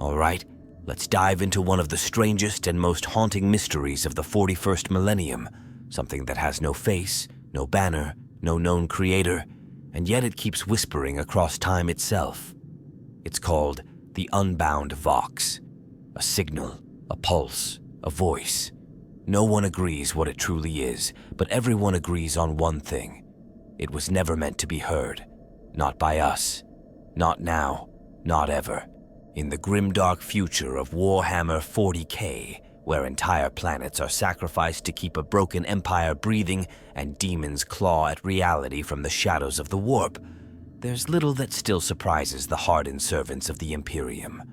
All right, let's dive into one of the strangest and most haunting mysteries of the 41st millennium, something that has no face, no banner, no known creator, and yet it keeps whispering across time itself. It's called the Unbound Vox, a signal, a pulse, a voice. No one agrees what it truly is, but everyone agrees on one thing. It was never meant to be heard. Not by us. Not now. Not ever. In the grimdark future of Warhammer 40K, where entire planets are sacrificed to keep a broken empire breathing and demons claw at reality from the shadows of the warp, there's little that still surprises the hardened servants of the Imperium.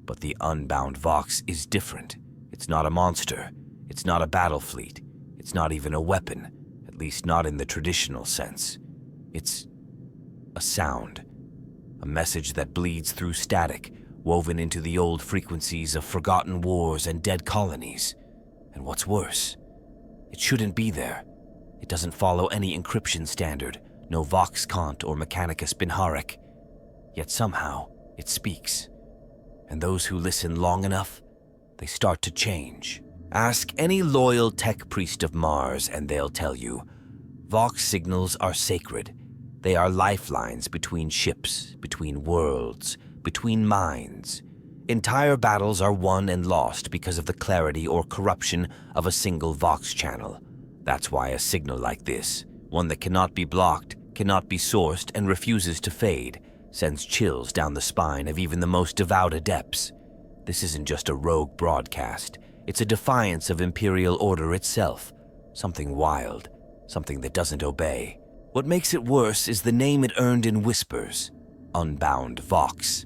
But the Unbound Vox is different. It's not a monster. It's not a battle fleet. It's not even a weapon, at least not in the traditional sense. It's a sound, a message that bleeds through static, woven into the old frequencies of forgotten wars and dead colonies. And what's worse, it shouldn't be there. It doesn't follow any encryption standard, no Vox Cont or Mechanicus Binharek. Yet somehow, it speaks. And those who listen long enough, they start to change. Ask any loyal tech priest of Mars and they'll tell you, Vox signals are sacred. They are lifelines between ships, between worlds, between minds. Entire battles are won and lost because of the clarity or corruption of a single Vox channel. That's why a signal like this, one that cannot be blocked, cannot be sourced, and refuses to fade, sends chills down the spine of even the most devout adepts. This isn't just a rogue broadcast. It's a defiance of Imperial order itself. Something wild, something that doesn't obey. What makes it worse is the name it earned in whispers. Unbound Vox.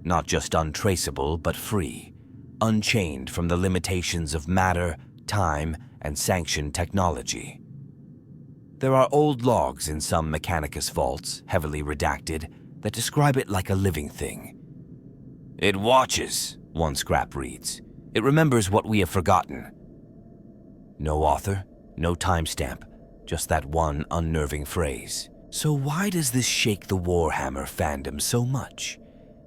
Not just untraceable, but free. Unchained from the limitations of matter, time, and sanctioned technology. There are old logs in some Mechanicus vaults, heavily redacted, that describe it like a living thing. It watches, one scrap reads. It remembers what we have forgotten. No author, no timestamp, just that one unnerving phrase. So why does this shake the Warhammer fandom so much?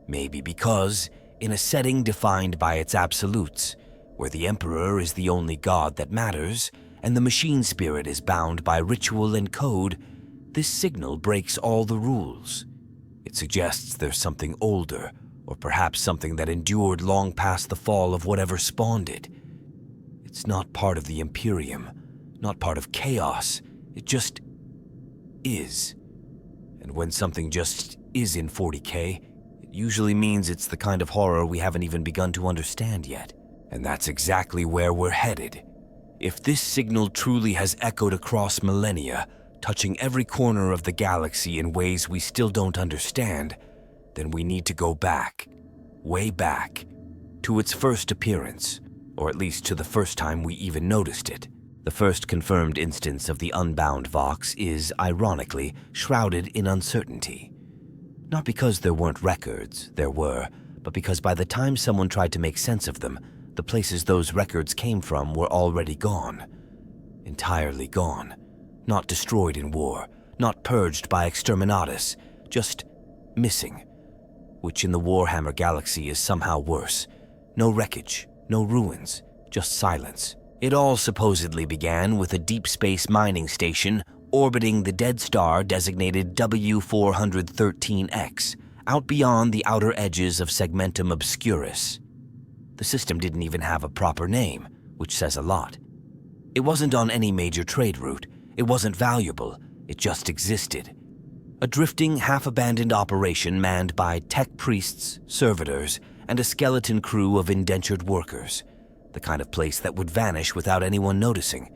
Maybe because, in a setting defined by its absolutes, where the Emperor is the only god that matters, and the machine spirit is bound by ritual and code, this signal breaks all the rules. It suggests there's something older, or perhaps something that endured long past the fall of whatever spawned it. It's not part of the Imperium, not part of chaos. It just is. And when something just is in 40K, it usually means it's the kind of horror we haven't even begun to understand yet. And that's exactly where we're headed. If this signal truly has echoed across millennia, touching every corner of the galaxy in ways we still don't understand, then we need to go back, way back, to its first appearance, or at least to the first time we even noticed it. The first confirmed instance of the Unbound Vox is, ironically, shrouded in uncertainty. Not because there weren't records, there were, but because by the time someone tried to make sense of them, the places those records came from were already gone. Entirely gone. Not destroyed in war, not purged by exterminatus, just missing. Which in the Warhammer galaxy is somehow worse. No wreckage, no ruins, just silence. It all supposedly began with a deep space mining station orbiting the dead star designated W413X, out beyond the outer edges of Segmentum Obscurus. The system didn't even have a proper name, which says a lot. It wasn't on any major trade route. It wasn't valuable. It just existed. A drifting, half-abandoned operation manned by tech priests, servitors, and a skeleton crew of indentured workers. The kind of place that would vanish without anyone noticing.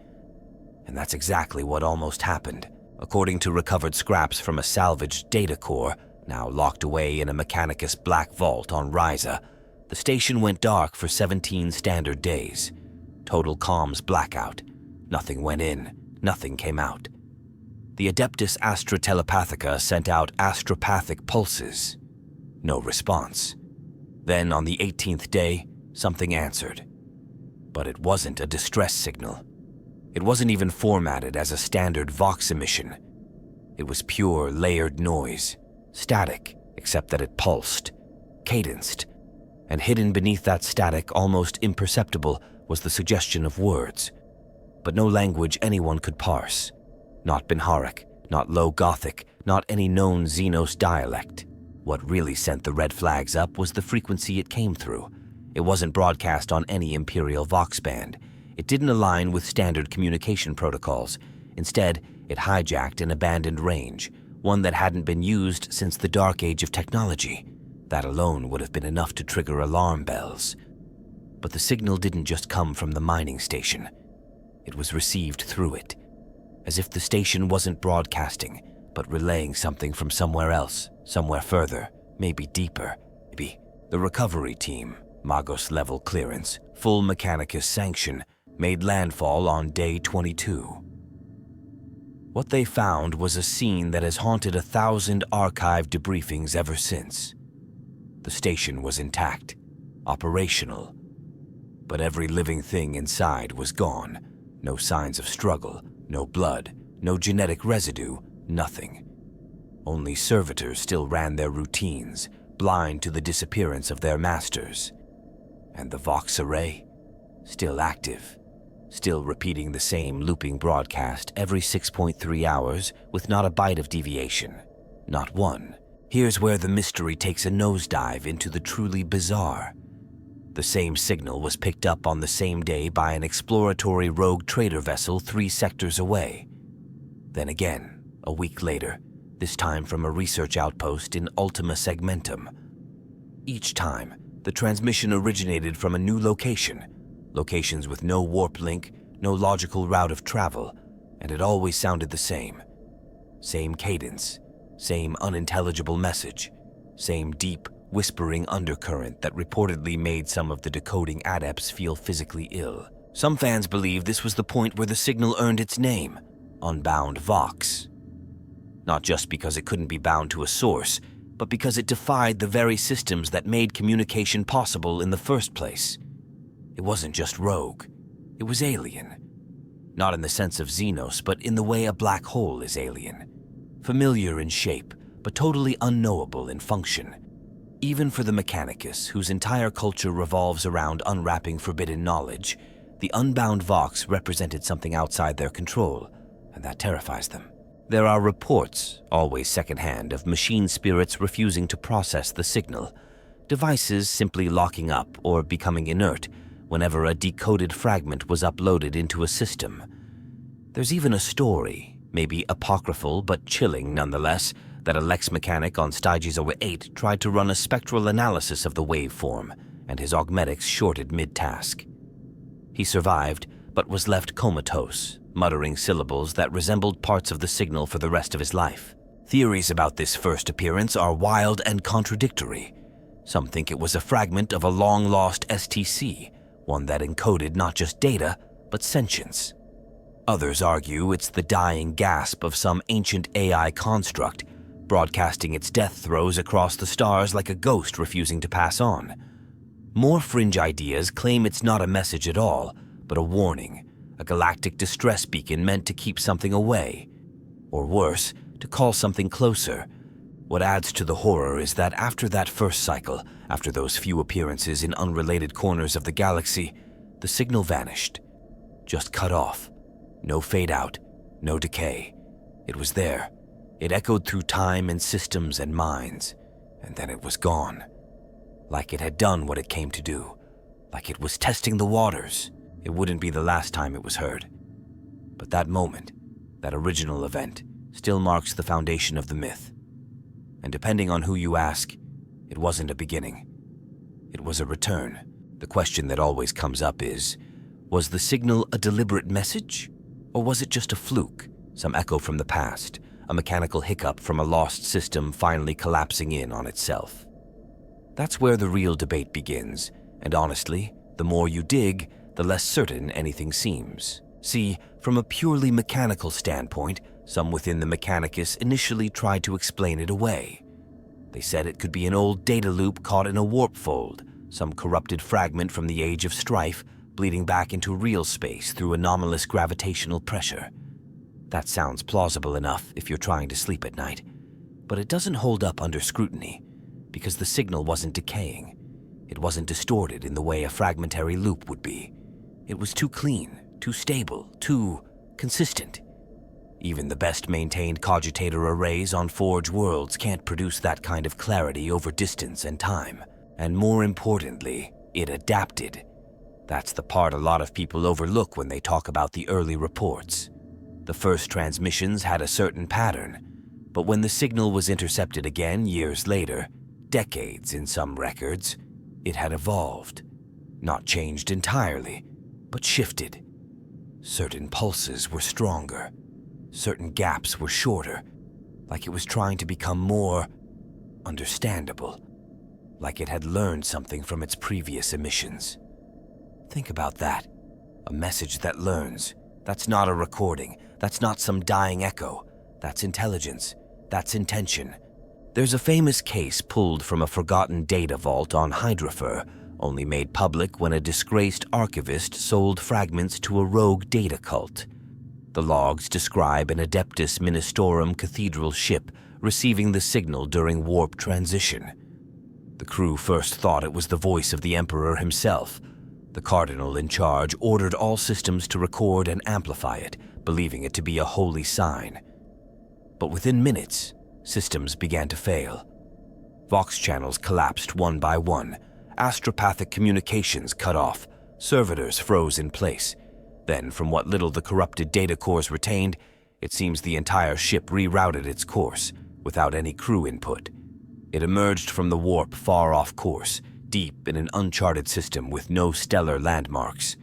And that's exactly what almost happened. According to recovered scraps from a salvaged data core, now locked away in a Mechanicus black vault on Ryza, the station went dark for 17 standard days. Total comms blackout. Nothing went in, nothing came out. The Adeptus Astra Telepathica sent out astropathic pulses. No response. Then on the 18th day, something answered. But it wasn't a distress signal. It wasn't even formatted as a standard Vox emission. It was pure layered noise, static, except that it pulsed, cadenced, and hidden beneath that static, almost imperceptible, was the suggestion of words. But no language anyone could parse. Not Benharic, not Low Gothic, not any known Xenos dialect. What really sent the red flags up was the frequency it came through. It wasn't broadcast on any Imperial Vox band. It didn't align with standard communication protocols. Instead, it hijacked an abandoned range, one that hadn't been used since the dark age of technology. That alone would have been enough to trigger alarm bells. But the signal didn't just come from the mining station. It was received through it, as if the station wasn't broadcasting, but relaying something from somewhere else, somewhere further, maybe deeper, maybe. The recovery team, Magos-level clearance, full Mechanicus sanction, made landfall on day 22. What they found was a scene that has haunted 1,000 archived debriefings ever since. The station was intact, operational, but every living thing inside was gone. No signs of struggle, no blood, no genetic residue, nothing. Only servitors still ran their routines, blind to the disappearance of their masters. And the Vox array, still active, still repeating the same looping broadcast every 6.3 hours with not a bite of deviation, not one. Here's where the mystery takes a nosedive into the truly bizarre. The same signal was picked up on the same day by an exploratory rogue trader vessel 3 sectors away. Then again, a week later, this time from a research outpost in Ultima Segmentum. Each time, the transmission originated from a new location, locations with no warp link, no logical route of travel, and it always sounded the same. Same cadence, same unintelligible message, same deep, whispering undercurrent that reportedly made some of the decoding adepts feel physically ill. Some fans believe this was the point where the signal earned its name, Unbound Vox. Not just because it couldn't be bound to a source, but because it defied the very systems that made communication possible in the first place. It wasn't just rogue, it was alien. Not in the sense of Xenos, but in the way a black hole is alien. Familiar in shape, but totally unknowable in function. Even for the Mechanicus, whose entire culture revolves around unwrapping forbidden knowledge, the Unbound Vox represented something outside their control, and that terrifies them. There are reports, always secondhand, of machine spirits refusing to process the signal, devices simply locking up or becoming inert whenever a decoded fragment was uploaded into a system. There's even a story, maybe apocryphal but chilling nonetheless, that a Lex mechanic on Styges 08 tried to run a spectral analysis of the waveform, and his augmetics shorted mid-task. He survived, but was left comatose, muttering syllables that resembled parts of the signal for the rest of his life. Theories about this first appearance are wild and contradictory. Some think it was a fragment of a long-lost STC, one that encoded not just data, but sentience. Others argue it's the dying gasp of some ancient AI construct, broadcasting its death throes across the stars like a ghost refusing to pass on. More fringe ideas claim it's not a message at all, but a warning, a galactic distress beacon meant to keep something away. Or worse, to call something closer. What adds to the horror is that after that first cycle, after those few appearances in unrelated corners of the galaxy, the signal vanished. Just cut off. No fade out, no decay. It was there. It echoed through time and systems and minds, and then it was gone. Like it had done what it came to do. Like it was testing the waters. It wouldn't be the last time it was heard. But that moment, that original event, still marks the foundation of the myth. And depending on who you ask, it wasn't a beginning. It was a return. The question that always comes up is, was the signal a deliberate message? Or was it just a fluke, some echo from the past? A mechanical hiccup from a lost system finally collapsing in on itself. That's where the real debate begins, and honestly, the more you dig, the less certain anything seems. See, from a purely mechanical standpoint, some within the Mechanicus initially tried to explain it away. They said it could be an old data loop caught in a warp fold, some corrupted fragment from the Age of Strife bleeding back into real space through anomalous gravitational pressure. That sounds plausible enough if you're trying to sleep at night, but it doesn't hold up under scrutiny, because the signal wasn't decaying. It wasn't distorted in the way a fragmentary loop would be. It was too clean, too stable, too consistent. Even the best-maintained cogitator arrays on Forge worlds can't produce that kind of clarity over distance and time. And more importantly, it adapted. That's the part a lot of people overlook when they talk about the early reports. The first transmissions had a certain pattern, but when the signal was intercepted again years later, decades in some records, it had evolved. Not changed entirely, but shifted. Certain pulses were stronger. Certain gaps were shorter, like it was trying to become more understandable, like it had learned something from its previous emissions. Think about that. A message that learns. That's not a recording. That's not some dying echo. That's intelligence. That's intention. There's a famous case pulled from a forgotten data vault on Hydrafer, only made public when a disgraced archivist sold fragments to a rogue data cult. The logs describe an Adeptus Ministorum cathedral ship receiving the signal during warp transition. The crew first thought it was the voice of the Emperor himself. The cardinal in charge ordered all systems to record and amplify it, believing it to be a holy sign. But within minutes, systems began to fail. Vox channels collapsed one by one, astropathic communications cut off, servitors froze in place. Then, from what little the corrupted data cores retained, it seems the entire ship rerouted its course, without any crew input. It emerged from the warp far off course, deep in an uncharted system with no stellar landmarks.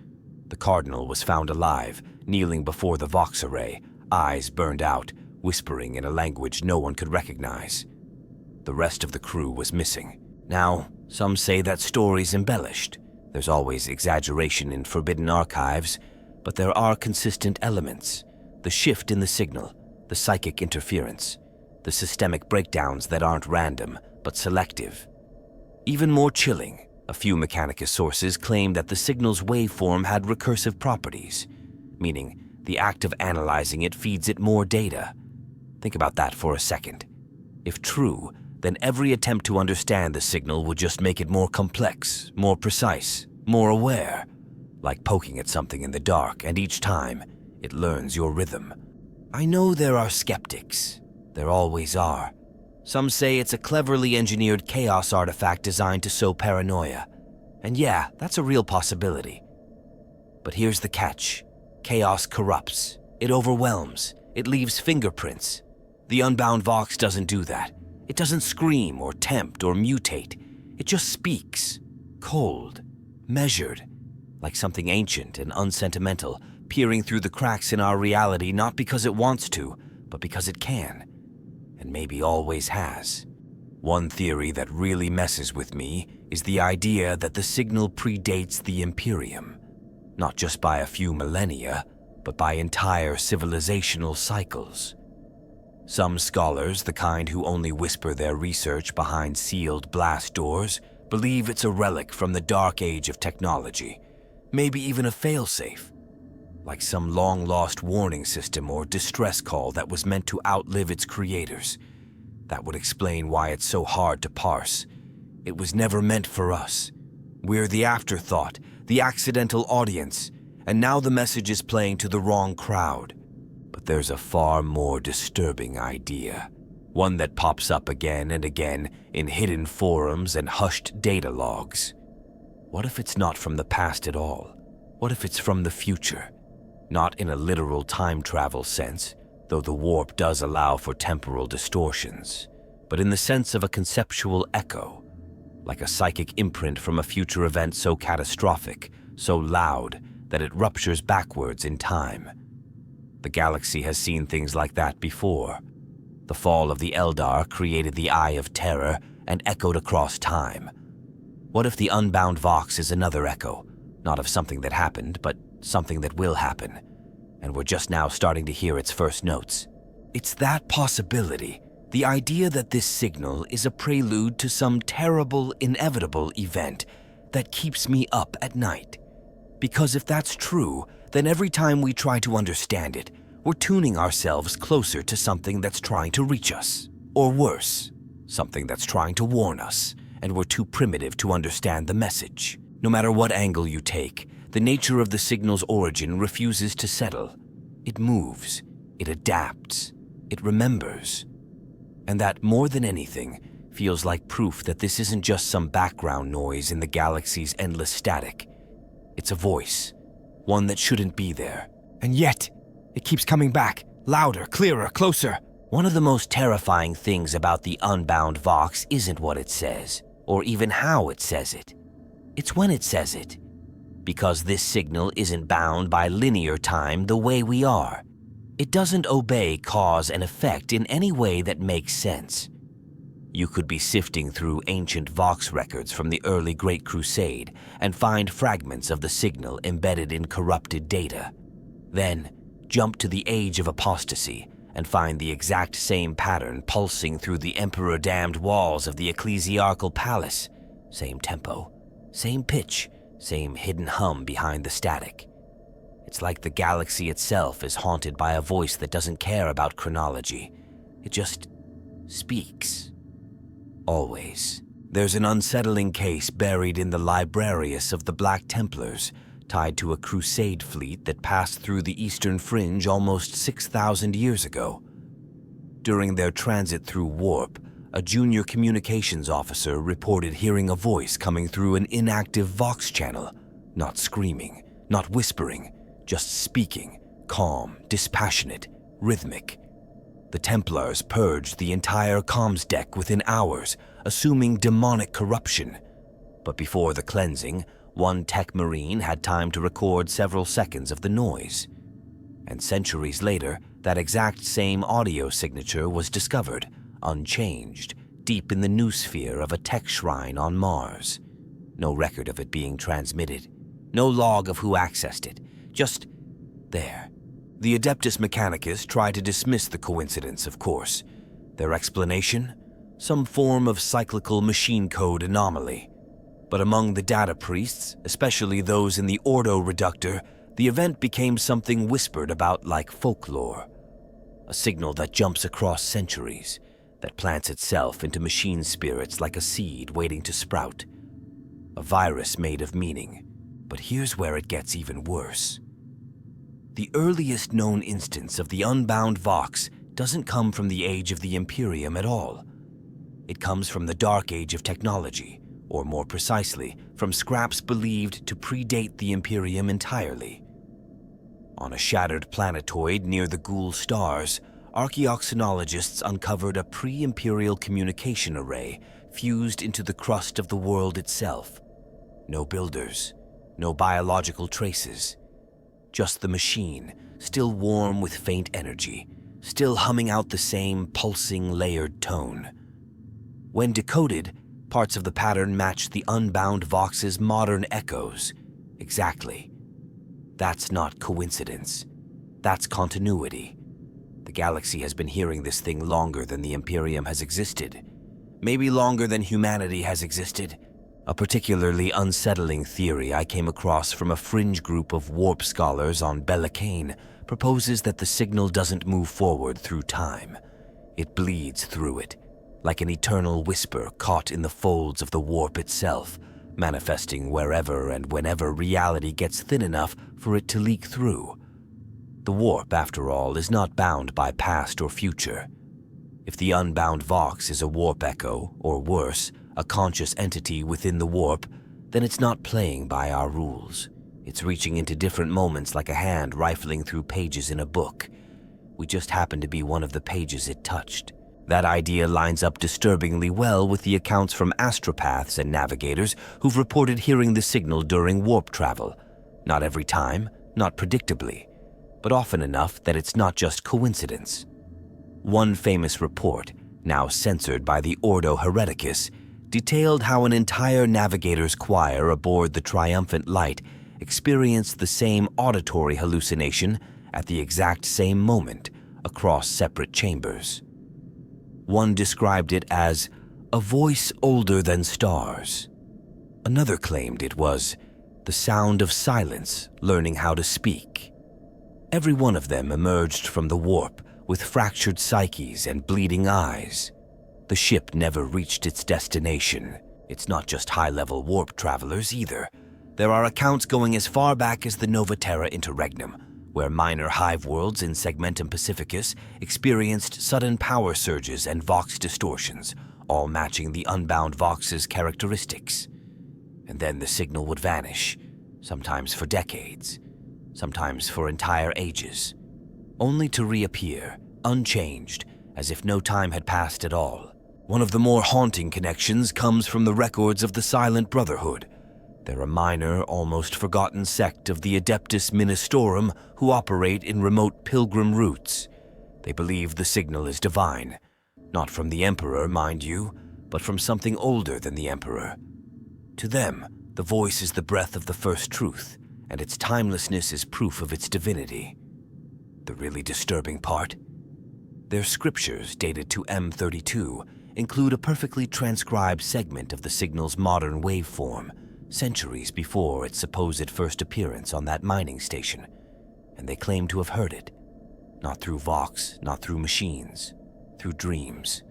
The Cardinal was found alive, kneeling before the Vox array, eyes burned out, whispering in a language no one could recognize. The rest of the crew was missing. Now, some say that story's embellished. There's always exaggeration in forbidden archives, but there are consistent elements. The shift in the signal, the psychic interference, the systemic breakdowns that aren't random, but selective. Even more chilling, a few Mechanicus sources claim that the signal's waveform had recursive properties, meaning the act of analyzing it feeds it more data. Think about that for a second. If true, then every attempt to understand the signal would just make it more complex, more precise, more aware, like poking at something in the dark, and each time, it learns your rhythm. I know there are skeptics. There always are. Some say it's a cleverly engineered chaos artifact designed to sow paranoia. And yeah, that's a real possibility. But here's the catch. Chaos corrupts. It overwhelms. It leaves fingerprints. The Unbound Vox doesn't do that. It doesn't scream or tempt or mutate. It just speaks. Cold. Measured. Like something ancient and unsentimental, peering through the cracks in our reality not because it wants to, but because it can. And maybe always has. One theory that really messes with me is the idea that the signal predates the Imperium. Not just by a few millennia, but by entire civilizational cycles. Some scholars, the kind who only whisper their research behind sealed blast doors, believe it's a relic from the dark age of technology, maybe even a failsafe, like some long-lost warning system or distress call that was meant to outlive its creators. That would explain why it's so hard to parse. It was never meant for us. We're the afterthought, the accidental audience, and now the message is playing to the wrong crowd. But there's a far more disturbing idea, one that pops up again and again in hidden forums and hushed data logs. What if it's not from the past at all? What if it's from the future? Not in a literal time travel sense, though the warp does allow for temporal distortions, but in the sense of a conceptual echo, like a psychic imprint from a future event so catastrophic, so loud, that it ruptures backwards in time. The galaxy has seen things like that before. The fall of the Eldar created the Eye of Terror and echoed across time. What if the Unbound Vox is another echo, not of something that happened, but something that will happen, and we're just now starting to hear its first notes? It's that possibility, the idea that this signal is a prelude to some terrible, inevitable event that keeps me up at night. Because if that's true, then every time we try to understand it, we're tuning ourselves closer to something that's trying to reach us. Or worse, something that's trying to warn us. and were too primitive to understand the message. No matter what angle you take, the nature of the signal's origin refuses to settle. It moves, it adapts, it remembers. And that, more than anything, feels like proof that this isn't just some background noise in the galaxy's endless static. It's a voice, one that shouldn't be there. And yet, it keeps coming back, louder, clearer, closer. One of the most terrifying things about the Unbound Vox isn't what it says, or even how it says it. It's when it says it. Because this signal isn't bound by linear time the way we are. It doesn't obey cause and effect in any way that makes sense. You could be sifting through ancient Vox records from the early Great Crusade and find fragments of the signal embedded in corrupted data. Then, jump to the Age of Apostasy and find the exact same pattern pulsing through the emperor-damned walls of the ecclesiarchal palace. Same tempo, same pitch, same hidden hum behind the static. It's like the galaxy itself is haunted by a voice that doesn't care about chronology. It just speaks. Always. There's an unsettling case buried in the librarius of the Black Templars, tied to a crusade fleet that passed through the eastern fringe almost 6,000 years ago. During their transit through warp, a junior communications officer reported hearing a voice coming through an inactive Vox channel, not screaming, not whispering, just speaking, calm, dispassionate, rhythmic. The Templars purged the entire comms deck within hours, assuming demonic corruption. But before the cleansing, one tech marine had time to record several seconds of the noise. And centuries later, that exact same audio signature was discovered, unchanged, deep in the noosphere of a tech shrine on Mars. No record of it being transmitted. No log of who accessed it. Just there. The Adeptus Mechanicus tried to dismiss the coincidence, of course. Their explanation? Some form of cyclical machine code anomaly. But among the data priests, especially those in the Ordo Reductor, the event became something whispered about like folklore. A signal that jumps across centuries, that plants itself into machine spirits like a seed waiting to sprout. A virus made of meaning. But here's where it gets even worse. The earliest known instance of the Unbound Vox doesn't come from the age of the Imperium at all. It comes from the Dark Age of technology, or more precisely, from scraps believed to predate the Imperium entirely. On a shattered planetoid near the Ghoul stars, archaeoxenologists uncovered a pre-Imperial communication array fused into the crust of the world itself. No builders, no biological traces. Just the machine, still warm with faint energy, still humming out the same pulsing layered tone. When decoded, parts of the pattern matched the Unbound Vox's modern echoes. Exactly. That's not coincidence. That's continuity. The galaxy has been hearing this thing longer than the Imperium has existed. Maybe longer than humanity has existed. A particularly unsettling theory I came across from a fringe group of warp scholars on Bellicane proposes that the signal doesn't move forward through time. It bleeds through it, like an eternal whisper caught in the folds of the warp itself, manifesting wherever and whenever reality gets thin enough for it to leak through. The warp, after all, is not bound by past or future. If the Unbound Vox is a warp echo, or worse, a conscious entity within the warp, then it's not playing by our rules. It's reaching into different moments like a hand rifling through pages in a book. We just happen to be one of the pages it touched. That idea lines up disturbingly well with the accounts from astropaths and navigators who've reported hearing the signal during warp travel. Not every time, not predictably, but often enough that it's not just coincidence. One famous report, now censored by the Ordo Hereticus, detailed how an entire navigator's choir aboard the Triumphant Light experienced the same auditory hallucination at the exact same moment across separate chambers. One described it as a voice older than stars. Another claimed it was the sound of silence learning how to speak. Every one of them emerged from the warp with fractured psyches and bleeding eyes. The ship never reached its destination, It's not just high-level warp travelers either. There are accounts going as far back as the Nova Terra interregnum, where minor hive worlds in Segmentum Pacificus experienced sudden power surges and Vox distortions, all matching the Unbound Vox's characteristics. And then the signal would vanish, sometimes for decades, sometimes for entire ages, only to reappear, unchanged, as if no time had passed at all. One of the more haunting connections comes from the records of the Silent Brotherhood. They're a minor, almost forgotten sect of the Adeptus Ministorum who operate in remote pilgrim routes. They believe the signal is divine, not from the Emperor, mind you, but from something older than the Emperor. To them, the voice is the breath of the First Truth, and its timelessness is proof of its divinity. The really disturbing part? Their scriptures, dated to M32, include a perfectly transcribed segment of the signal's modern waveform, centuries before its supposed first appearance on that mining station, and they claim to have heard it. Not through Vox, not through machines, through dreams.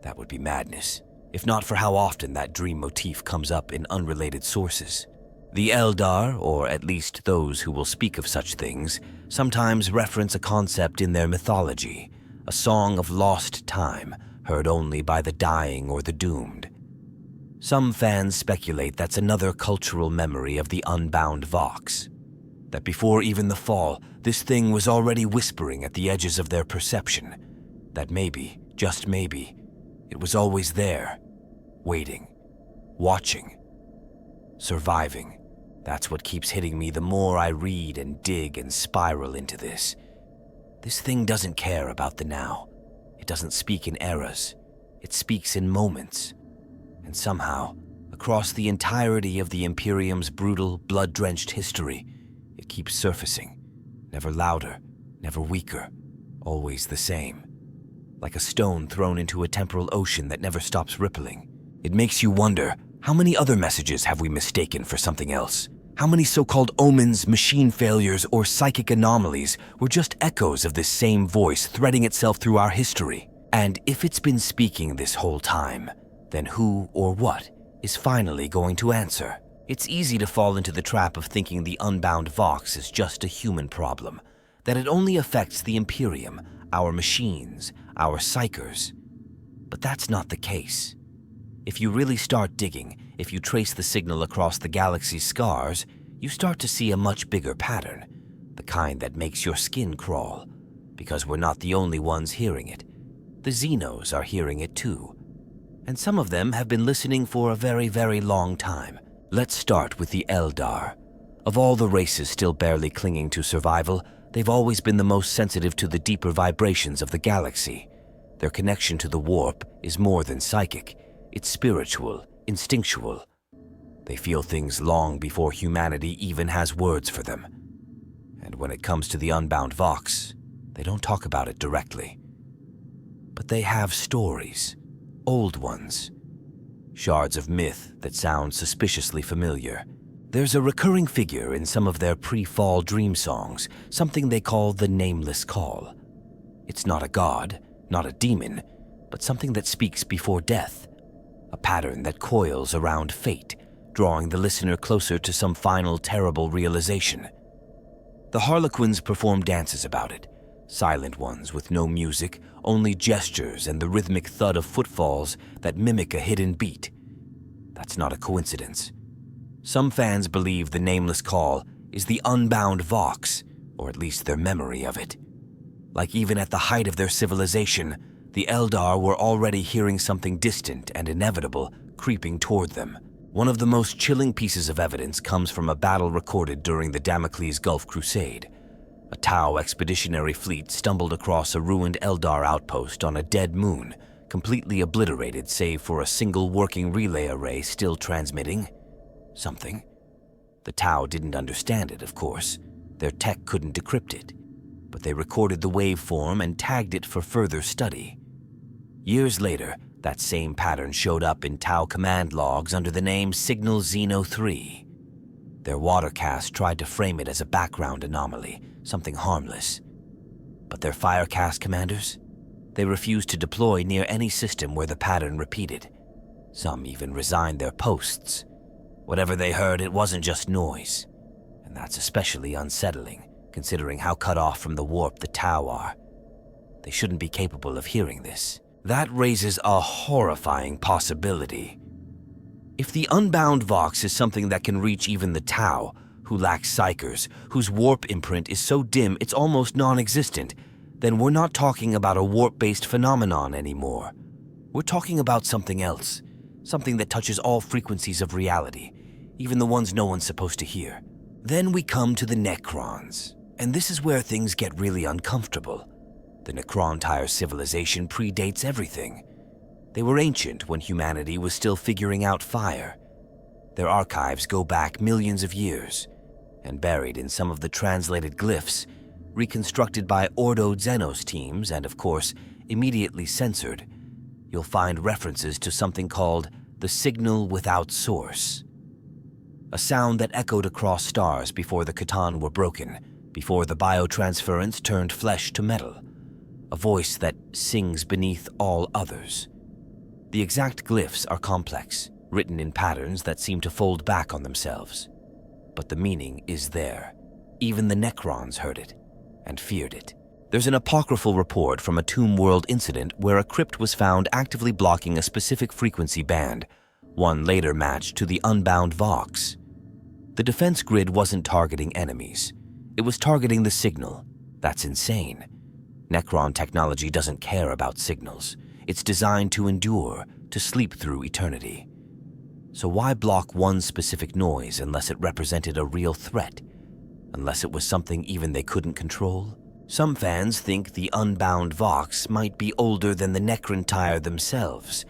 That would be madness, if not for how often that dream motif comes up in unrelated sources. The Eldar, or at least those who will speak of such things, sometimes reference a concept in their mythology, a song of lost time, heard only by the dying or the doomed. Some fans speculate that's another cultural memory of the Unbound Vox, that before even the fall, this thing was already whispering at the edges of their perception, that maybe, just maybe, it was always there, waiting, watching, surviving. That's what keeps hitting me the more I read and dig and spiral into this. This thing doesn't care about the now. It doesn't speak in eras. It speaks in moments. And somehow, across the entirety of the Imperium's brutal, blood-drenched history, it keeps surfacing, never louder, never weaker, always the same. Like a stone thrown into a temporal ocean that never stops rippling. It makes you wonder, how many other messages have we mistaken for something else? How many so-called omens, machine failures, or psychic anomalies were just echoes of this same voice threading itself through our history? And if it's been speaking this whole time, then who or what is finally going to answer? It's easy to fall into the trap of thinking the Unbound Vox is just a human problem, that it only affects the Imperium, our machines, our Psykers. But that's not the case. If you really start digging, if you trace the signal across the galaxy's scars, you start to see a much bigger pattern, the kind that makes your skin crawl, because we're not the only ones hearing it. The Xenos are hearing it too, and some of them have been listening for a very, very long time. Let's start with the Eldar. Of all the races still barely clinging to survival, they've always been the most sensitive to the deeper vibrations of the galaxy. Their connection to the warp is more than psychic. It's spiritual, instinctual. They feel things long before humanity even has words for them. And when it comes to the Unbound Vox, they don't talk about it directly. But they have stories, old ones, shards of myth that sound suspiciously familiar. There's a recurring figure in some of their pre-fall dream songs, something they call the Nameless Call. It's not a god, not a demon, but something that speaks before death. A pattern that coils around fate, drawing the listener closer to some final terrible realization. The Harlequins perform dances about it, silent ones with no music, only gestures and the rhythmic thud of footfalls that mimic a hidden beat. That's not a coincidence. Some fans believe the Nameless Call is the Unbound Vox, or at least their memory of it. Like even at the height of their civilization, the Eldar were already hearing something distant and inevitable creeping toward them. One of the most chilling pieces of evidence comes from a battle recorded during the Damocles Gulf Crusade. A Tau expeditionary fleet stumbled across a ruined Eldar outpost on a dead moon, completely obliterated save for a single working relay array still transmitting something. The Tau didn't understand it, of course. Their tech couldn't decrypt it, but they recorded the waveform and tagged it for further study. Years later, that same pattern showed up in Tau command logs under the name Signal Xeno 3. Their watercast tried to frame it as a background anomaly, something harmless. But their Firecast commanders? They refused to deploy near any system where the pattern repeated. Some even resigned their posts. Whatever they heard, it wasn't just noise. And that's especially unsettling, considering how cut off from the warp the Tau are. They shouldn't be capable of hearing this. That raises a horrifying possibility. If the Unbound Vox is something that can reach even the Tau, who lack Psykers, whose warp imprint is so dim it's almost non-existent, then we're not talking about a warp-based phenomenon anymore. We're talking about something else, something that touches all frequencies of reality, even the ones no one's supposed to hear. Then we come to the Necrons, and this is where things get really uncomfortable. The Necron-Tyre civilization predates everything. They were ancient when humanity was still figuring out fire. Their archives go back millions of years, and buried in some of the translated glyphs, reconstructed by Ordo Xenos teams and, of course, immediately censored, you'll find references to something called the signal without source. A sound that echoed across stars before the Catan were broken, before the biotransference turned flesh to metal. A voice that sings beneath all others. The exact glyphs are complex, written in patterns that seem to fold back on themselves. But the meaning is there. Even the Necrons heard it, and feared it. There's an apocryphal report from a Tomb World incident where a crypt was found actively blocking a specific frequency band, one later matched to the Unbound Vox. The defense grid wasn't targeting enemies. It was targeting the signal. That's insane. Necron technology doesn't care about signals. It's designed to endure, to sleep through eternity. So why block one specific noise unless it represented a real threat? Unless it was something even they couldn't control? Some fans think the Unbound Vox might be older than the Necron-Tyre themselves,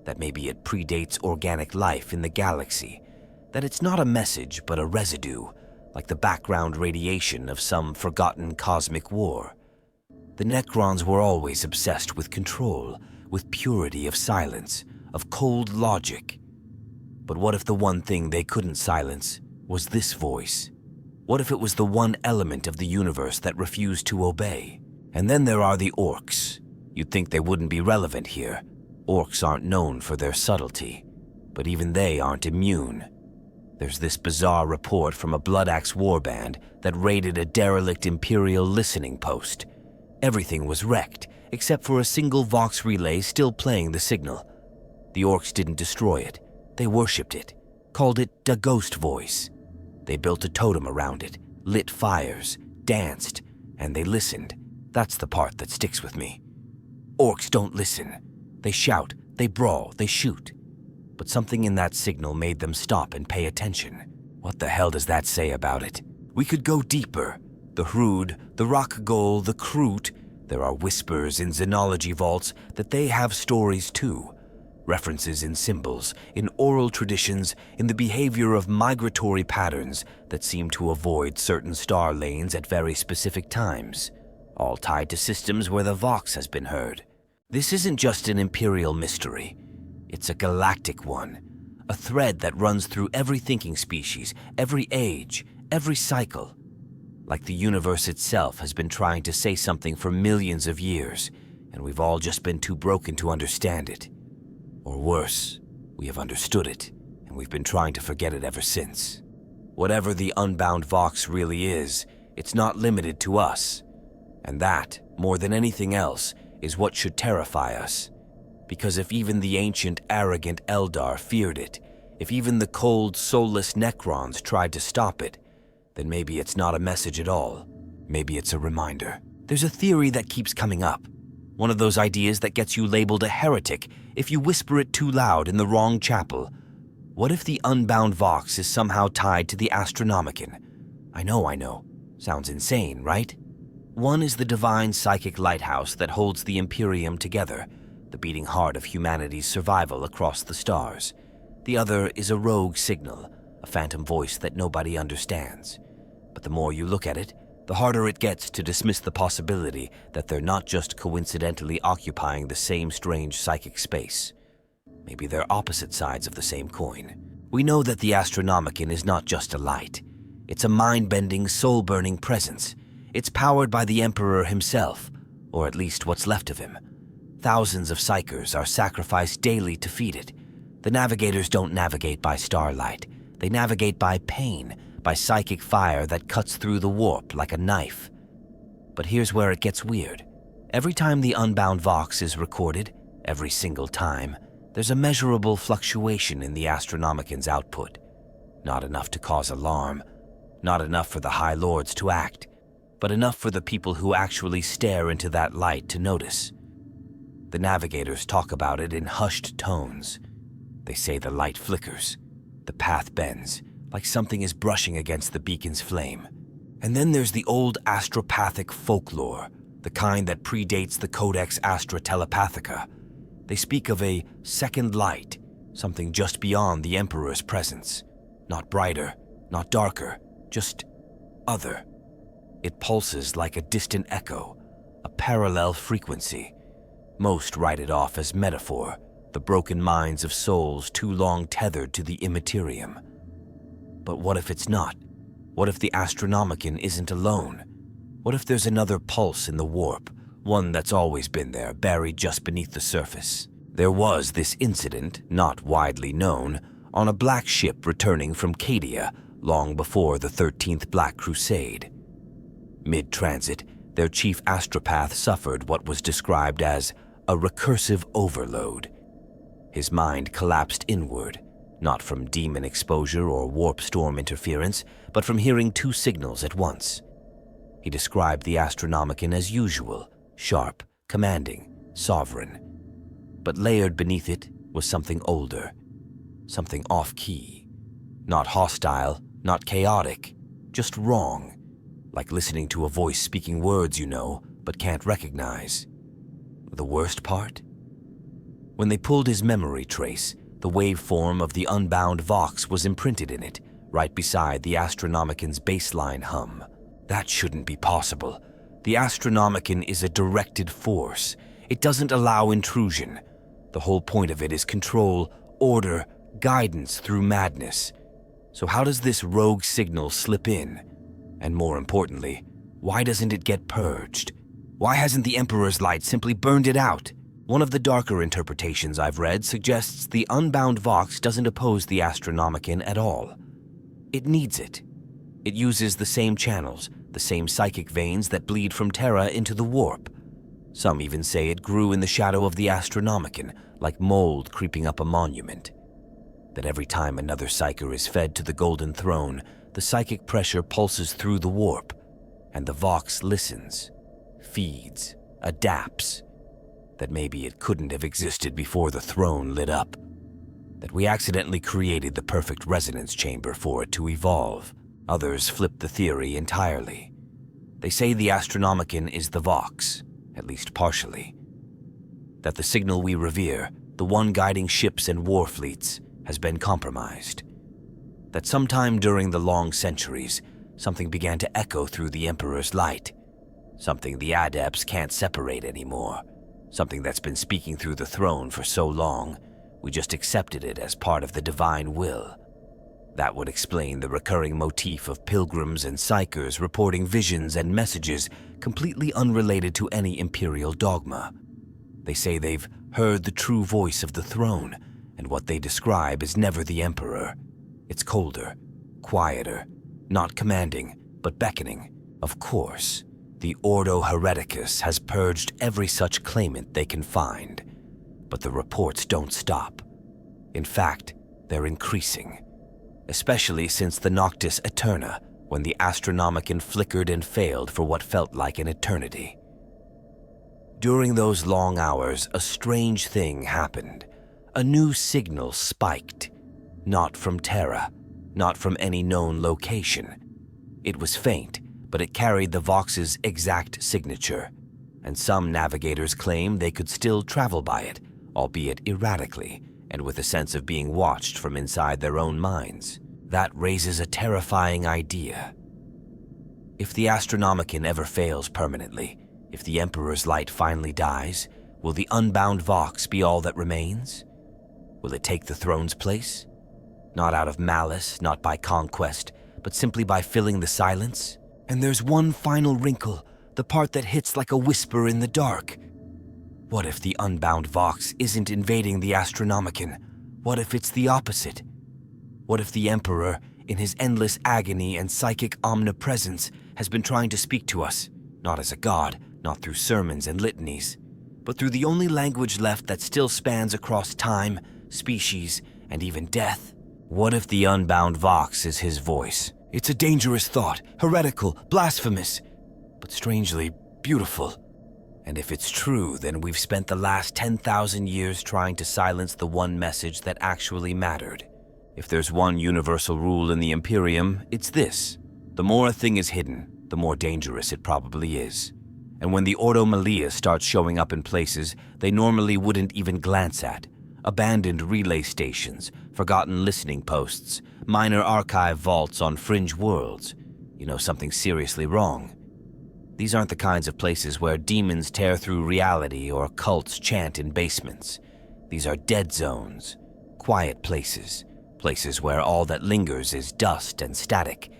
that maybe it predates organic life in the galaxy, that it's not a message but a residue, like the background radiation of some forgotten cosmic war. The Necrons were always obsessed with control, with purity of silence, of cold logic. But what if the one thing they couldn't silence was this voice? What if it was the one element of the universe that refused to obey? And then there are the orcs. You'd think they wouldn't be relevant here. Orcs aren't known for their subtlety, but even they aren't immune. There's this bizarre report from a Blood Axe warband that raided a derelict Imperial listening post. Everything was wrecked, except for a single Vox relay still playing the signal. The orcs didn't destroy it. They worshipped it, called it the ghost voice. They built a totem around it, lit fires, danced, and they listened. That's the part that sticks with me. Orcs don't listen. They shout, they brawl, they shoot. But something in that signal made them stop and pay attention. What the hell does that say about it? We could go deeper. The Hrood, the Rockgol, the Kroot. There are whispers in xenology vaults that they have stories too. References in symbols, in oral traditions, in the behavior of migratory patterns that seem to avoid certain star lanes at very specific times, all tied to systems where the Vox has been heard. This isn't just an Imperial mystery. It's a galactic one, a thread that runs through every thinking species, every age, every cycle. Like the universe itself has been trying to say something for millions of years, and we've all just been too broken to understand it. Or worse, we have understood it, and we've been trying to forget it ever since. Whatever the Unbound Vox really is, it's not limited to us. And that, more than anything else, is what should terrify us. Because if even the ancient, arrogant Eldar feared it, if even the cold, soulless Necrons tried to stop it, then maybe it's not a message at all. Maybe it's a reminder. There's a theory that keeps coming up. One of those ideas that gets you labeled a heretic if you whisper it too loud in the wrong chapel. What if the Unbound Vox is somehow tied to the Astronomican? I know. Sounds insane, right? One is the divine psychic lighthouse that holds the Imperium together, the beating heart of humanity's survival across the stars. The other is a rogue signal, a phantom voice that nobody understands. But the more you look at it, the harder it gets to dismiss the possibility that they're not just coincidentally occupying the same strange psychic space. Maybe they're opposite sides of the same coin. We know that the Astronomican is not just a light. It's a mind-bending, soul-burning presence. It's powered by the Emperor himself, or at least what's left of him. Thousands of Psykers are sacrificed daily to feed it. The navigators don't navigate by starlight. They navigate by pain, by psychic fire that cuts through the warp like a knife. But here's where it gets weird. Every time the Unbound Vox is recorded, every single time, there's a measurable fluctuation in the Astronomican's output. Not enough to cause alarm, not enough for the High Lords to act, but enough for the people who actually stare into that light to notice. The navigators talk about it in hushed tones. They say the light flickers, the path bends, like something is brushing against the beacon's flame. And then there's the old astropathic folklore, the kind that predates the Codex Astra Telepathica. They speak of a second light, something just beyond the Emperor's presence. Not brighter, not darker, just other. It pulses like a distant echo, a parallel frequency. Most write it off as metaphor, the broken minds of souls too long tethered to the immaterium. But what if it's not? What if the Astronomican isn't alone? What if there's another pulse in the warp, one that's always been there, buried just beneath the surface? There was this incident, not widely known, on a black ship returning from Cadia long before the 13th Black Crusade. Mid-transit, their chief astropath suffered what was described as a recursive overload. His mind collapsed inward, not from demon exposure or warp storm interference, but from hearing two signals at once. He described the Astronomican as usual, sharp, commanding, sovereign. But layered beneath it was something older, something off-key. Not hostile, not chaotic, just wrong. Like listening to a voice speaking words you know, but can't recognize. The worst part? When they pulled his memory trace, the waveform of the Unbound Vox was imprinted in it, right beside the Astronomican's baseline hum. That shouldn't be possible. The Astronomican is a directed force. It doesn't allow intrusion. The whole point of it is control, order, guidance through madness. So how does this rogue signal slip in? And more importantly, why doesn't it get purged? Why hasn't the Emperor's light simply burned it out? One of the darker interpretations I've read suggests the Unbound Vox doesn't oppose the Astronomican at all. It needs it. It uses the same channels, the same psychic veins that bleed from Terra into the warp. Some even say it grew in the shadow of the Astronomican, like mold creeping up a monument. That every time another Psyker is fed to the Golden Throne, the psychic pressure pulses through the warp, and the Vox listens, feeds, adapts. That maybe it couldn't have existed before the throne lit up. That we accidentally created the perfect resonance chamber for it to evolve. Others flip the theory entirely. They say the Astronomican is the Vox, at least partially. That the signal we revere, the one guiding ships and war fleets, has been compromised. That sometime during the long centuries, something began to echo through the Emperor's light. Something the adepts can't separate anymore. Something that's been speaking through the throne for so long, we just accepted it as part of the divine will. That would explain the recurring motif of pilgrims and psychers reporting visions and messages completely unrelated to any imperial dogma. They say they've heard the true voice of the throne, and what they describe is never the Emperor. It's colder, quieter, not commanding, but beckoning. Of course, the Ordo Hereticus has purged every such claimant they can find, but the reports don't stop. In fact, they're increasing, especially since the Noctis Eterna, when the Astronomican flickered and failed for what felt like an eternity. During those long hours, a strange thing happened. A new signal spiked, not from Terra, not from any known location. It was faint, but it carried the Vox's exact signature, and some navigators claim they could still travel by it, albeit erratically, and with a sense of being watched from inside their own minds. That raises a terrifying idea. If the Astronomican ever fails permanently, if the Emperor's light finally dies, will the Unbound Vox be all that remains? Will it take the throne's place? Not out of malice, not by conquest, but simply by filling the silence? And there's one final wrinkle, the part that hits like a whisper in the dark. What if the Unbound Vox isn't invading the Astronomican? What if it's the opposite? What if the Emperor, in his endless agony and psychic omnipresence, has been trying to speak to us, not as a god, not through sermons and litanies, but through the only language left that still spans across time, species, and even death? What if the Unbound Vox is his voice? It's a dangerous thought, heretical, blasphemous, but strangely beautiful. And if it's true, then we've spent the last 10,000 years trying to silence the one message that actually mattered. If there's one universal rule in the Imperium, it's this: the more a thing is hidden, the more dangerous it probably is. And when the Ordo Millennia starts showing up in places they normally wouldn't even glance at, abandoned relay stations, forgotten listening posts, minor archive vaults on fringe worlds, you know something's seriously wrong. These aren't the kinds of places where demons tear through reality or cults chant in basements. These are dead zones, quiet places, places where all that lingers is dust and static.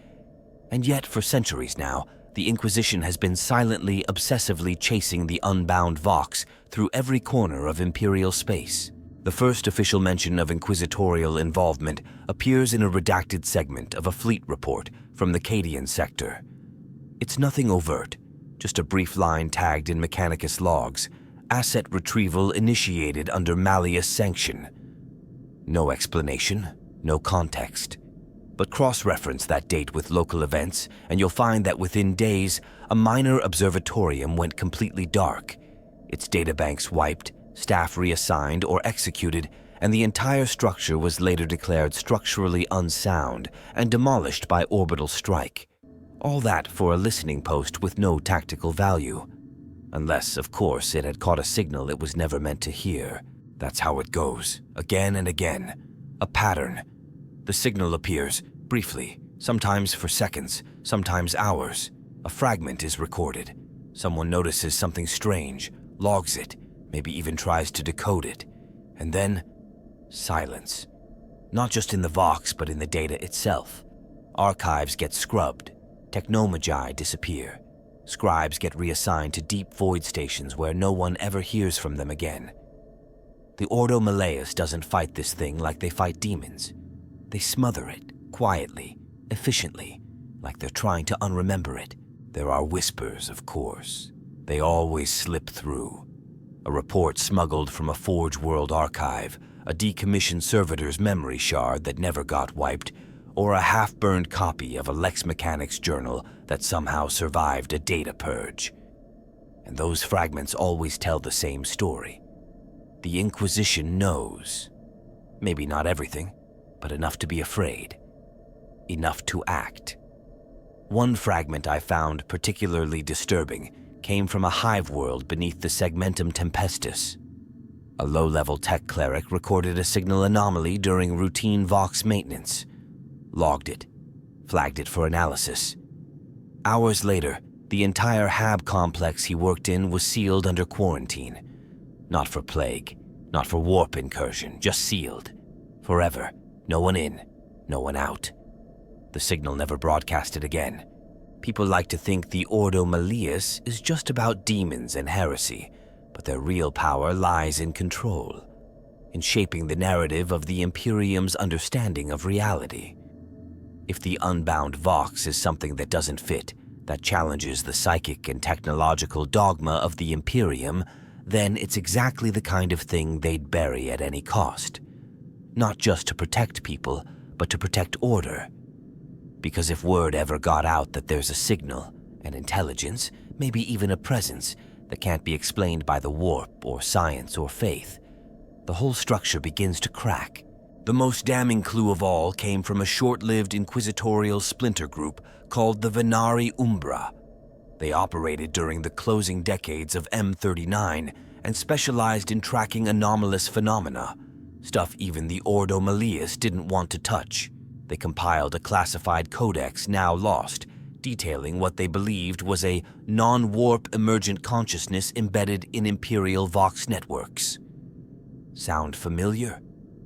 And yet, for centuries now, the Inquisition has been silently, obsessively chasing the Unbound Vox through every corner of Imperial space. The first official mention of inquisitorial involvement appears in a redacted segment of a fleet report from the Cadian sector. It's nothing overt, just a brief line tagged in Mechanicus logs: asset retrieval initiated under Malleus sanction. No explanation, no context. But cross-reference that date with local events, and you'll find that within days, a minor observatorium went completely dark. Its databanks wiped, staff reassigned or executed, and the entire structure was later declared structurally unsound and demolished by orbital strike. All that for a listening post with no tactical value. Unless, of course, it had caught a signal it was never meant to hear. That's how it goes, again and again. A pattern. The signal appears, briefly, sometimes for seconds, sometimes hours. A fragment is recorded. Someone notices something strange, logs it, maybe even tries to decode it. And then, silence. Not just in the Vox, but in the data itself. Archives get scrubbed. Technomagi disappear. Scribes get reassigned to deep void stations where no one ever hears from them again. The Ordo Millennia doesn't fight this thing like they fight demons. They smother it, quietly, efficiently, like they're trying to unremember it. There are whispers, of course. They always slip through. A report smuggled from a Forge World archive, a decommissioned servitor's memory shard that never got wiped, or a half-burned copy of a Lex Mechanics journal that somehow survived a data purge. And those fragments always tell the same story. The Inquisition knows. Maybe not everything, but enough to be afraid. Enough to act. One fragment I found particularly disturbing came from a hive world beneath the Segmentum Tempestus. A low-level tech cleric recorded a signal anomaly during routine Vox maintenance. Logged it, flagged it for analysis. Hours later, the entire Hab complex he worked in was sealed under quarantine. Not for plague, not for warp incursion, just sealed. Forever. No one in, no one out. The signal never broadcasted again. People like to think the Ordo Millennia is just about demons and heresy, but their real power lies in control, in shaping the narrative of the Imperium's understanding of reality. If the Unbound Vox is something that doesn't fit, that challenges the psychic and technological dogma of the Imperium, then it's exactly the kind of thing they'd bury at any cost. Not just to protect people, but to protect order. Because if word ever got out that there's a signal, an intelligence, maybe even a presence that can't be explained by the warp or science or faith, the whole structure begins to crack. The most damning clue of all came from a short-lived inquisitorial splinter group called the Venari Umbra. They operated during the closing decades of M39 and specialized in tracking anomalous phenomena, stuff even the Ordo Millennia didn't want to touch. They compiled a classified codex now lost, detailing what they believed was a non-warp emergent consciousness embedded in Imperial Vox networks. Sound familiar?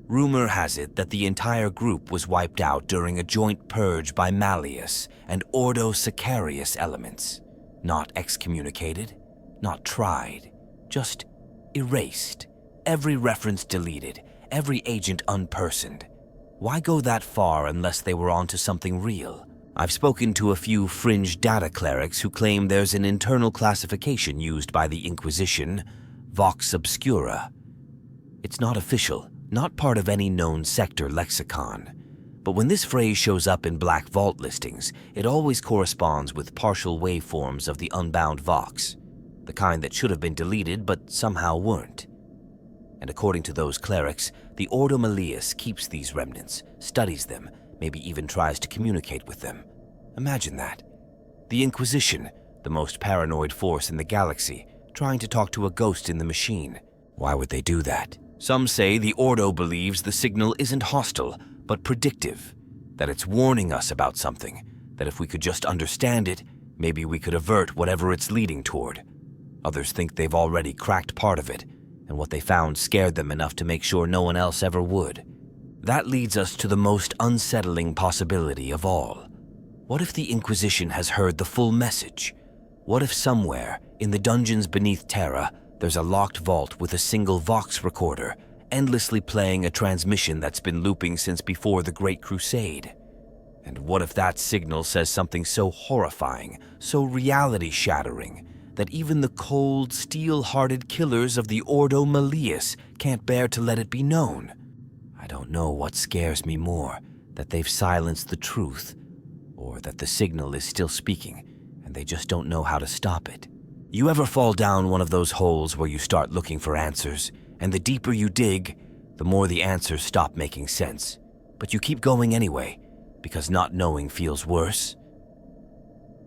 Rumor has it that the entire group was wiped out during a joint purge by Malleus and Ordo Sicarius elements. Not excommunicated, not tried, just erased. Every reference deleted, every agent unpersoned. Why go that far unless they were onto something real? I've spoken to a few fringe data clerics who claim there's an internal classification used by the Inquisition, Vox Obscura. It's not official, not part of any known sector lexicon. But when this phrase shows up in Black Vault listings, it always corresponds with partial waveforms of the Unbound Vox, the kind that should have been deleted but somehow weren't. And according to those clerics, the Ordo Malleus keeps these remnants, studies them, maybe even tries to communicate with them. Imagine that. The Inquisition, the most paranoid force in the galaxy, trying to talk to a ghost in the machine. Why would they do that? Some say the Ordo believes the signal isn't hostile, but predictive, that it's warning us about something, that if we could just understand it, maybe we could avert whatever it's leading toward. Others think they've already cracked part of it, and what they found scared them enough to make sure no one else ever would. That leads us to the most unsettling possibility of all. What if the Inquisition has heard the full message? What if somewhere, in the dungeons beneath Terra, there's a locked vault with a single Vox recorder, endlessly playing a transmission that's been looping since before the Great Crusade? And what if that signal says something so horrifying, so reality-shattering, that even the cold, steel-hearted killers of the Ordo Malleus can't bear to let it be known? I don't know what scares me more, that they've silenced the truth, or that the signal is still speaking, and they just don't know how to stop it. You ever fall down one of those holes where you start looking for answers, and the deeper you dig, the more the answers stop making sense, but you keep going anyway, because not knowing feels worse?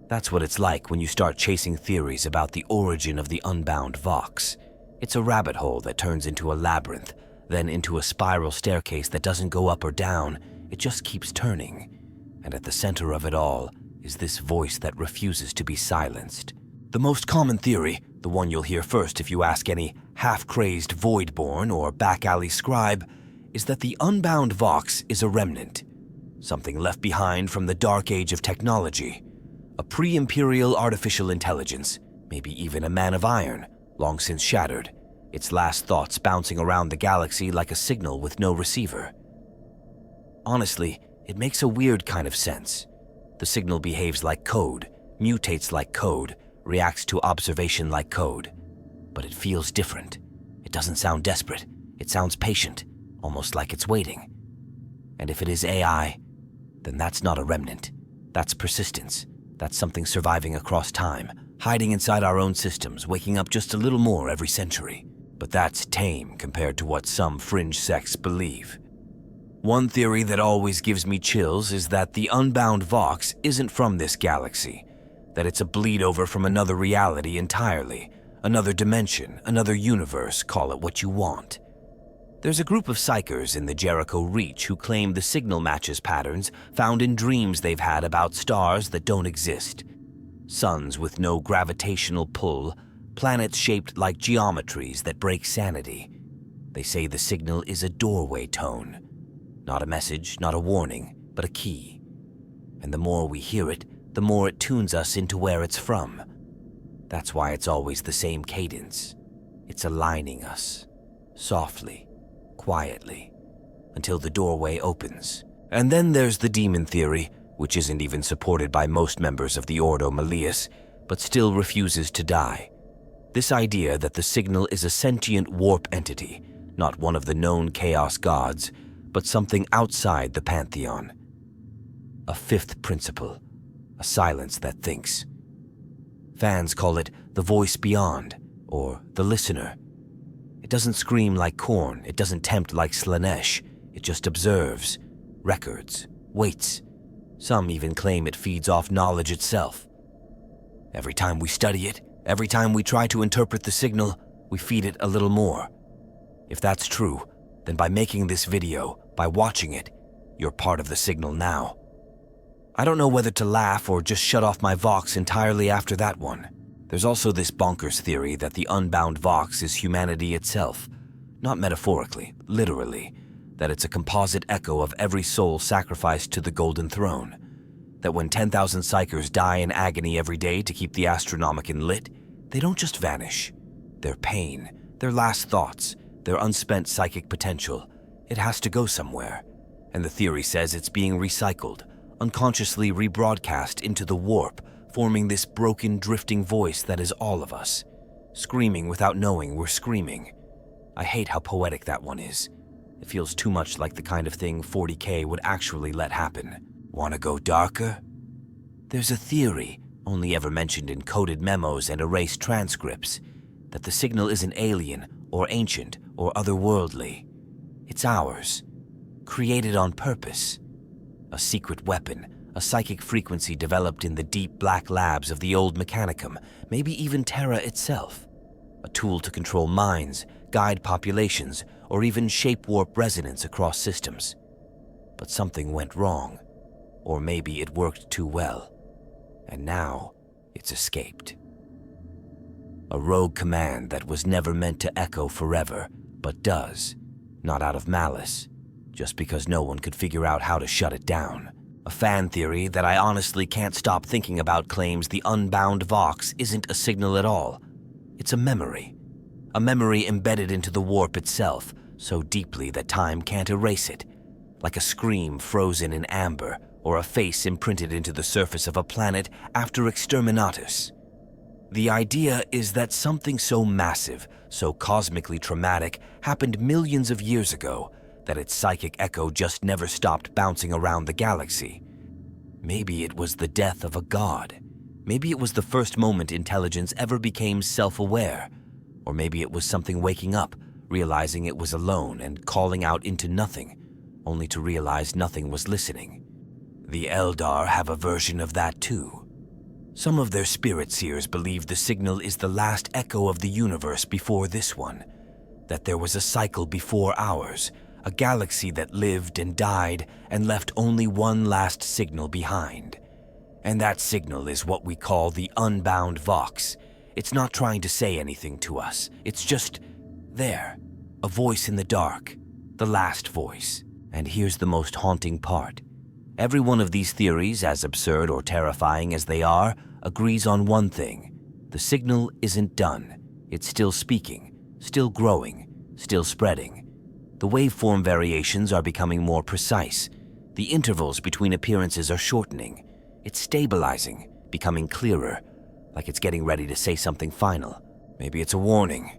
That's what it's like when you start chasing theories about the origin of the Unbound Vox. It's a rabbit hole that turns into a labyrinth, then into a spiral staircase that doesn't go up or down, it just keeps turning. And at the center of it all is this voice that refuses to be silenced. The most common theory, the one you'll hear first if you ask any half-crazed Voidborn or back-alley scribe, is that the Unbound Vox is a remnant, something left behind from the dark age of technology, a pre-Imperial artificial intelligence, maybe even a man of iron, long since shattered, its last thoughts bouncing around the galaxy like a signal with no receiver. Honestly, it makes a weird kind of sense. The signal behaves like code, mutates like code, reacts to observation like code. But it feels different. It doesn't sound desperate. It sounds patient, almost like it's waiting. And if it is AI, then that's not a remnant. That's persistence. That's something surviving across time, hiding inside our own systems, waking up just a little more every century. But that's tame compared to what some fringe sects believe. One theory that always gives me chills is that the Unbound Vox isn't from this galaxy, that it's a bleed-over from another reality entirely, another dimension, another universe, call it what you want. There's a group of Psykers in the Jericho Reach who claim the signal matches patterns found in dreams they've had about stars that don't exist. Suns with no gravitational pull, planets shaped like geometries that break sanity. They say the signal is a doorway tone. Not a message, not a warning, but a key. And the more we hear it, the more it tunes us into where it's from. That's why it's always the same cadence. It's aligning us, softly, quietly, until the doorway opens. And then there's the demon theory, which isn't even supported by most members of the Ordo Malleus, but still refuses to die. This idea that the signal is a sentient warp entity, not one of the known chaos gods, but something outside the pantheon. A fifth principle, a silence that thinks. Fans call it the voice beyond, or the listener. It doesn't scream like Khorne, it doesn't tempt like Slanesh, it just observes, records, waits. Some even claim it feeds off knowledge itself. Every time we study it, every time we try to interpret the signal, we feed it a little more. If that's true, then by making this video, by watching it, you're part of the signal now. I don't know whether to laugh or just shut off my Vox entirely after that one. There's also this bonkers theory that the Unbound Vox is humanity itself. Not metaphorically, literally. That it's a composite echo of every soul sacrificed to the Golden Throne. That when 10,000 Psykers die in agony every day to keep the Astronomican lit, they don't just vanish. Their pain, their last thoughts, their unspent psychic potential, It has to go somewhere, and the theory says it's being recycled, unconsciously rebroadcast into the warp, forming this broken, drifting voice that is all of us, screaming without knowing we're screaming. I hate how poetic that one is. It feels too much like the kind of thing 40K would actually let happen. Wanna go darker? There's a theory, only ever mentioned in coded memos and erased transcripts, that the signal isn't alien or ancient or otherworldly. It's ours, created on purpose. A secret weapon, a psychic frequency developed in the deep black labs of the old Mechanicum, maybe even Terra itself. A tool to control minds, guide populations, or even shape-warp resonance across systems. But something went wrong, or maybe it worked too well, and now it's escaped. A rogue command that was never meant to echo forever, but does, not out of malice, just because no one could figure out how to shut it down. A fan theory that I honestly can't stop thinking about claims the Unbound Vox isn't a signal at all. It's a memory embedded into the warp itself, so deeply that time can't erase it, like a scream frozen in amber or a face imprinted into the surface of a planet after exterminatus. The idea is that something so massive, so cosmically traumatic, happened millions of years ago that its psychic echo just never stopped bouncing around the galaxy. Maybe it was the death of a god. Maybe it was the first moment intelligence ever became self-aware. Or maybe it was something waking up, realizing it was alone and calling out into nothing, only to realize nothing was listening. The Eldar have a version of that too. Some of their spirit seers believe the signal is the last echo of the universe before this one, that there was a cycle before ours, a galaxy that lived and died and left only one last signal behind. And that signal is what we call the Unbound Vox. It's not trying to say anything to us. It's just there, a voice in the dark, the last voice. And here's the most haunting part. Every one of these theories, as absurd or terrifying as they are, agrees on one thing. The signal isn't done. It's still speaking, still growing, still spreading. The waveform variations are becoming more precise. The intervals between appearances are shortening. It's stabilizing, becoming clearer, like it's getting ready to say something final. Maybe it's a warning.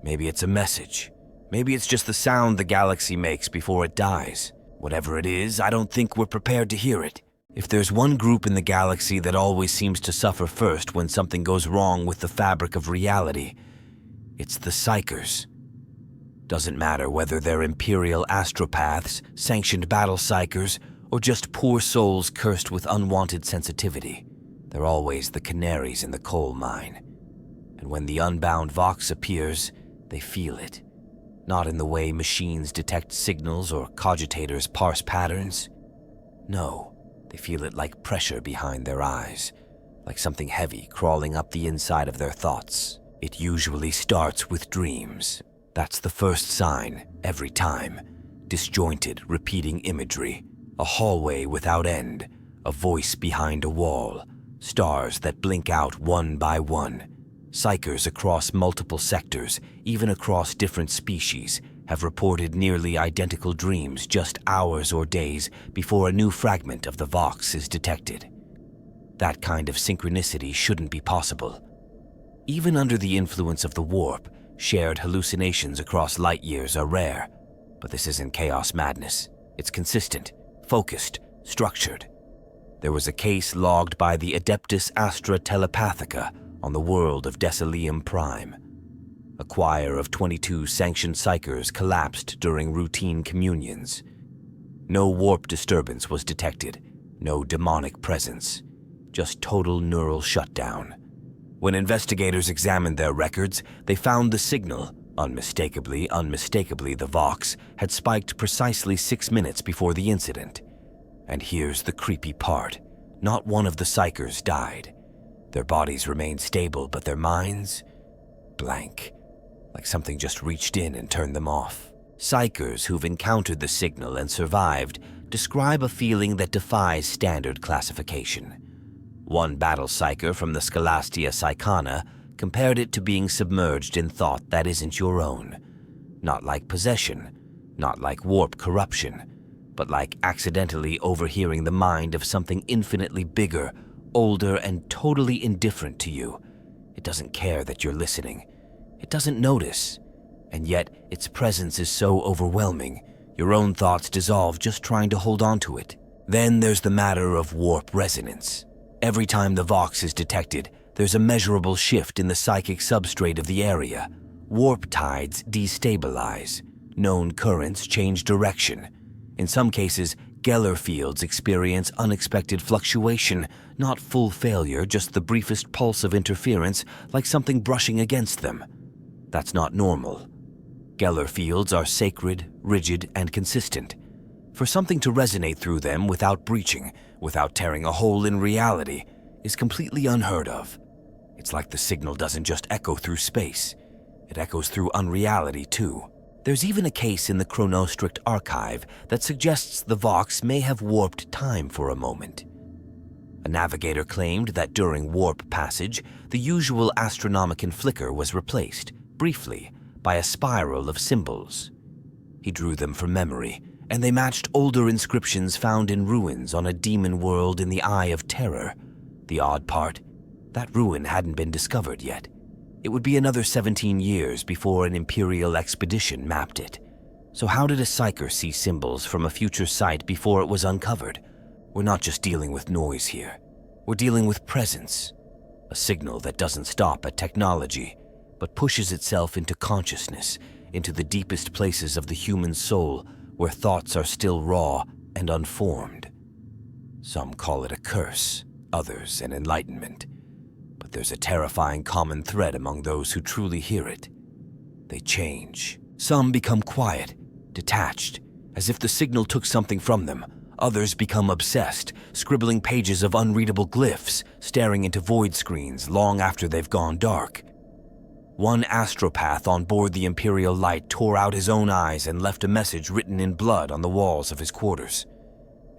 Maybe it's a message. Maybe it's just the sound the galaxy makes before it dies. Whatever it is, I don't think we're prepared to hear it. If there's one group in the galaxy that always seems to suffer first when something goes wrong with the fabric of reality, it's the Psykers. Doesn't matter whether they're Imperial astropaths, sanctioned battle Psykers, or just poor souls cursed with unwanted sensitivity. They're always the canaries in the coal mine. And when the Unbound Vox appears, they feel it. Not in the way machines detect signals or cogitators parse patterns. No, they feel it like pressure behind their eyes, like something heavy crawling up the inside of their thoughts. It usually starts with dreams. That's the first sign, every time. Disjointed, repeating imagery. A hallway without end. A voice behind a wall. Stars that blink out one by one. Psykers across multiple sectors, even across different species, have reported nearly identical dreams just hours or days before a new fragment of the Vox is detected. That kind of synchronicity shouldn't be possible. Even under the influence of the warp, shared hallucinations across light years are rare. But this isn't chaos madness. It's consistent, focused, structured. There was a case logged by the Adeptus Astra Telepathica on the world of Decilium Prime. A choir of 22 sanctioned Psykers collapsed during routine communions. No warp disturbance was detected, no demonic presence, just total neural shutdown. When investigators examined their records, they found the signal, unmistakably the Vox, had spiked precisely 6 minutes before the incident. And here's the creepy part. Not one of the Psykers died. Their bodies remained stable, but their minds? Blank. Like something just reached in and turned them off. Psykers who've encountered the signal and survived describe a feeling that defies standard classification. One battle Psyker from the Scholastia Psychana compared it to being submerged in thought that isn't your own. Not like possession, Not like warp corruption, but like accidentally overhearing the mind of something infinitely bigger, older, and totally indifferent to you. It doesn't care that you're listening. It doesn't notice. And yet, its presence is so overwhelming, your own thoughts dissolve just trying to hold on to it. Then there's the matter of warp resonance. Every time the Vox is detected, there's a measurable shift in the psychic substrate of the area. Warp tides destabilize. Known currents change direction. In some cases, Geller fields experience unexpected fluctuation, not full failure, just the briefest pulse of interference, like something brushing against them. That's not normal. Geller fields are sacred, rigid, and consistent. For something to resonate through them without breaching, without tearing a hole in reality, is completely unheard of. It's like the signal doesn't just echo through space. It echoes through unreality, too. There's even a case in the Chronostrict archive that suggests the Vox may have warped time for a moment. A navigator claimed that during warp passage, the usual Astronomican flicker was replaced, briefly, by a spiral of symbols. He drew them from memory, and they matched older inscriptions found in ruins on a demon world in the Eye of Terror. The odd part, that ruin hadn't been discovered yet. It would be another 17 years before an Imperial expedition mapped it. So how did a Psyker see symbols from a future site before it was uncovered? We're not just dealing with noise here. We're dealing with presence. A signal that doesn't stop at technology, but pushes itself into consciousness, into the deepest places of the human soul, where thoughts are still raw and unformed. Some call it a curse, others an enlightenment. But there's a terrifying common thread among those who truly hear it. They change. Some become quiet, detached, as if the signal took something from them. Others become obsessed, scribbling pages of unreadable glyphs, staring into void screens long after they've gone dark. One astropath on board the Imperial Light tore out his own eyes and left a message written in blood on the walls of his quarters.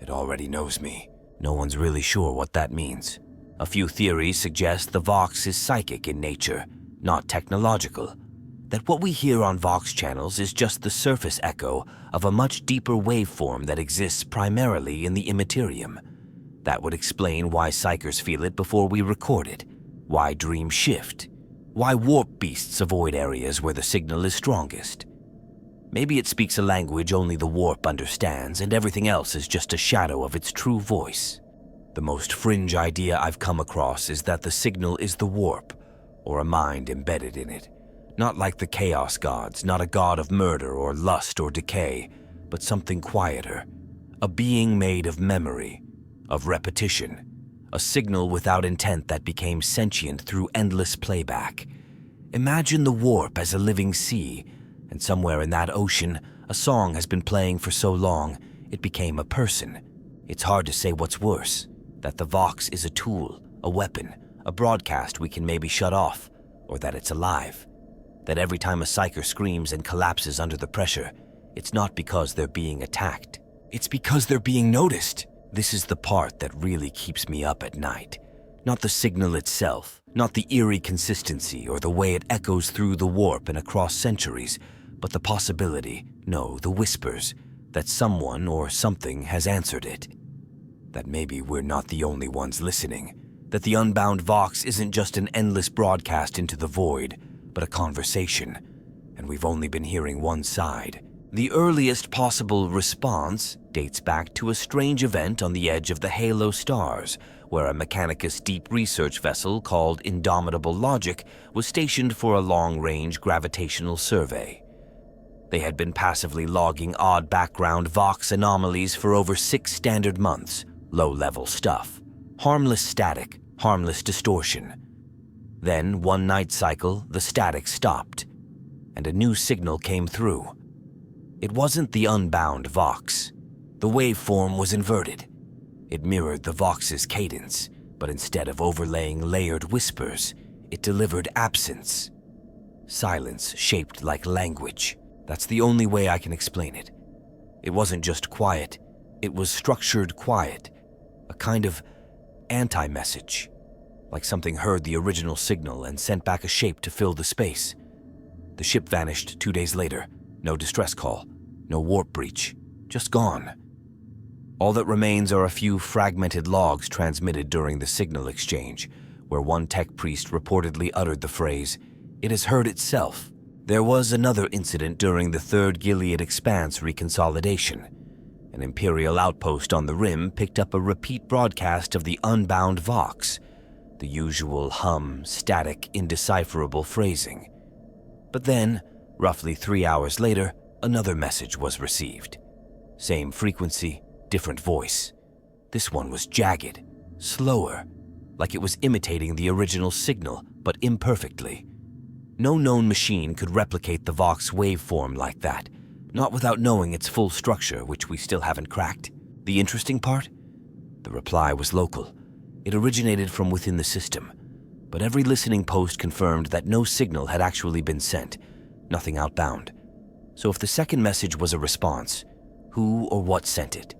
It already knows me. No one's really sure what that means. A few theories suggest the Vox is psychic in nature, not technological. That what we hear on Vox channels is just the surface echo of a much deeper waveform that exists primarily in the immaterium. That would explain why Psykers feel it before we record it, why dreams shift, why warp beasts avoid areas where the signal is strongest. Maybe it speaks a language only the warp understands, and everything else is just a shadow of its true voice. The most fringe idea I've come across is that the signal is the warp, or a mind embedded in it. Not like the chaos gods, not a god of murder or lust or decay, but something quieter. A being made of memory, of repetition. A signal without intent that became sentient through endless playback. Imagine the warp as a living sea, and somewhere in that ocean, a song has been playing for so long, it became a person. It's hard to say what's worse, that the Vox is a tool, a weapon, a broadcast we can maybe shut off, or that it's alive. That every time a Psyker screams and collapses under the pressure, it's not because they're being attacked. It's because they're being noticed. This is the part that really keeps me up at night. Not the signal itself, not the eerie consistency or the way it echoes through the warp and across centuries, but the possibility, no, the whispers, that someone or something has answered it. That maybe we're not the only ones listening. That the Unbound Vox isn't just an endless broadcast into the void, but a conversation, and we've only been hearing one side. The earliest possible response dates back to a strange event on the edge of the Halo stars, where a Mechanicus deep research vessel called Indomitable Logic was stationed for a long-range gravitational survey. They had been passively logging odd background Vox anomalies for over 6 standard months, low-level stuff. Harmless static, harmless distortion. Then, one night cycle, the static stopped, and a new signal came through. It wasn't the Unbound Vox. The waveform was inverted. It mirrored the Vox's cadence, but instead of overlaying layered whispers, it delivered absence. Silence shaped like language. That's the only way I can explain it. It wasn't just quiet, it was structured quiet. A kind of anti-message. Like something heard the original signal and sent back a shape to fill the space. The ship vanished 2 days later. No distress call. No warp breach, just gone. All that remains are a few fragmented logs transmitted during the signal exchange, where one tech priest reportedly uttered the phrase, "It has heard itself." There was another incident during the Third Gilead Expanse reconsolidation. An Imperial outpost on the Rim picked up a repeat broadcast of the Unbound Vox, the usual hum, static, indecipherable phrasing. But then, roughly 3 hours later, another message was received. Same frequency, different voice. This one was jagged, slower, like it was imitating the original signal, but imperfectly. No known machine could replicate the Vox waveform like that, not without knowing its full structure, which we still haven't cracked. The interesting part? The reply was local. It originated from within the system, but every listening post confirmed that no signal had actually been sent, nothing outbound. So if the second message was a response, who or what sent it?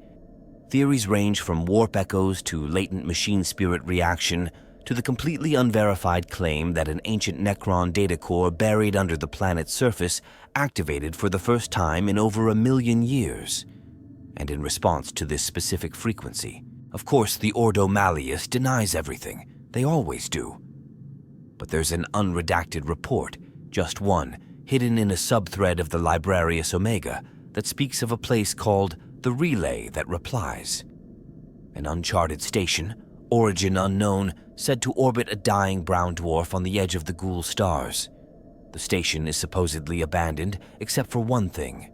Theories range from warp echoes to latent machine spirit reaction to the completely unverified claim that an ancient Necron data core buried under the planet's surface activated for the first time in over 1,000,000 years, and in response to this specific frequency. Of course, the Ordo Malleus denies everything. They always do. But there's an unredacted report, just one, hidden in a subthread of the Librarius Omega, that speaks of a place called the Relay that replies. An uncharted station, origin unknown, said to orbit a dying brown dwarf on the edge of the Ghoul stars. The station is supposedly abandoned, except for one thing.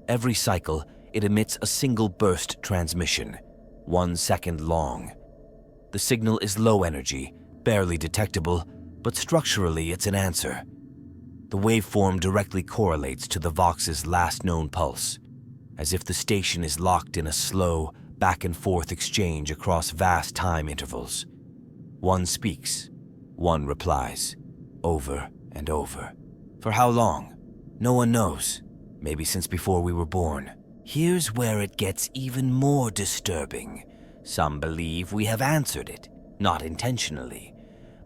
Every cycle, it emits a single burst transmission, 1 second long. The signal is low energy, barely detectable, but structurally it's an answer. The waveform directly correlates to the Vox's last known pulse, as if the station is locked in a slow, back-and-forth exchange across vast time intervals. One speaks, one replies, over and over. For how long? No one knows. Maybe since before we were born. Here's where it gets even more disturbing. Some believe we have answered it, not intentionally.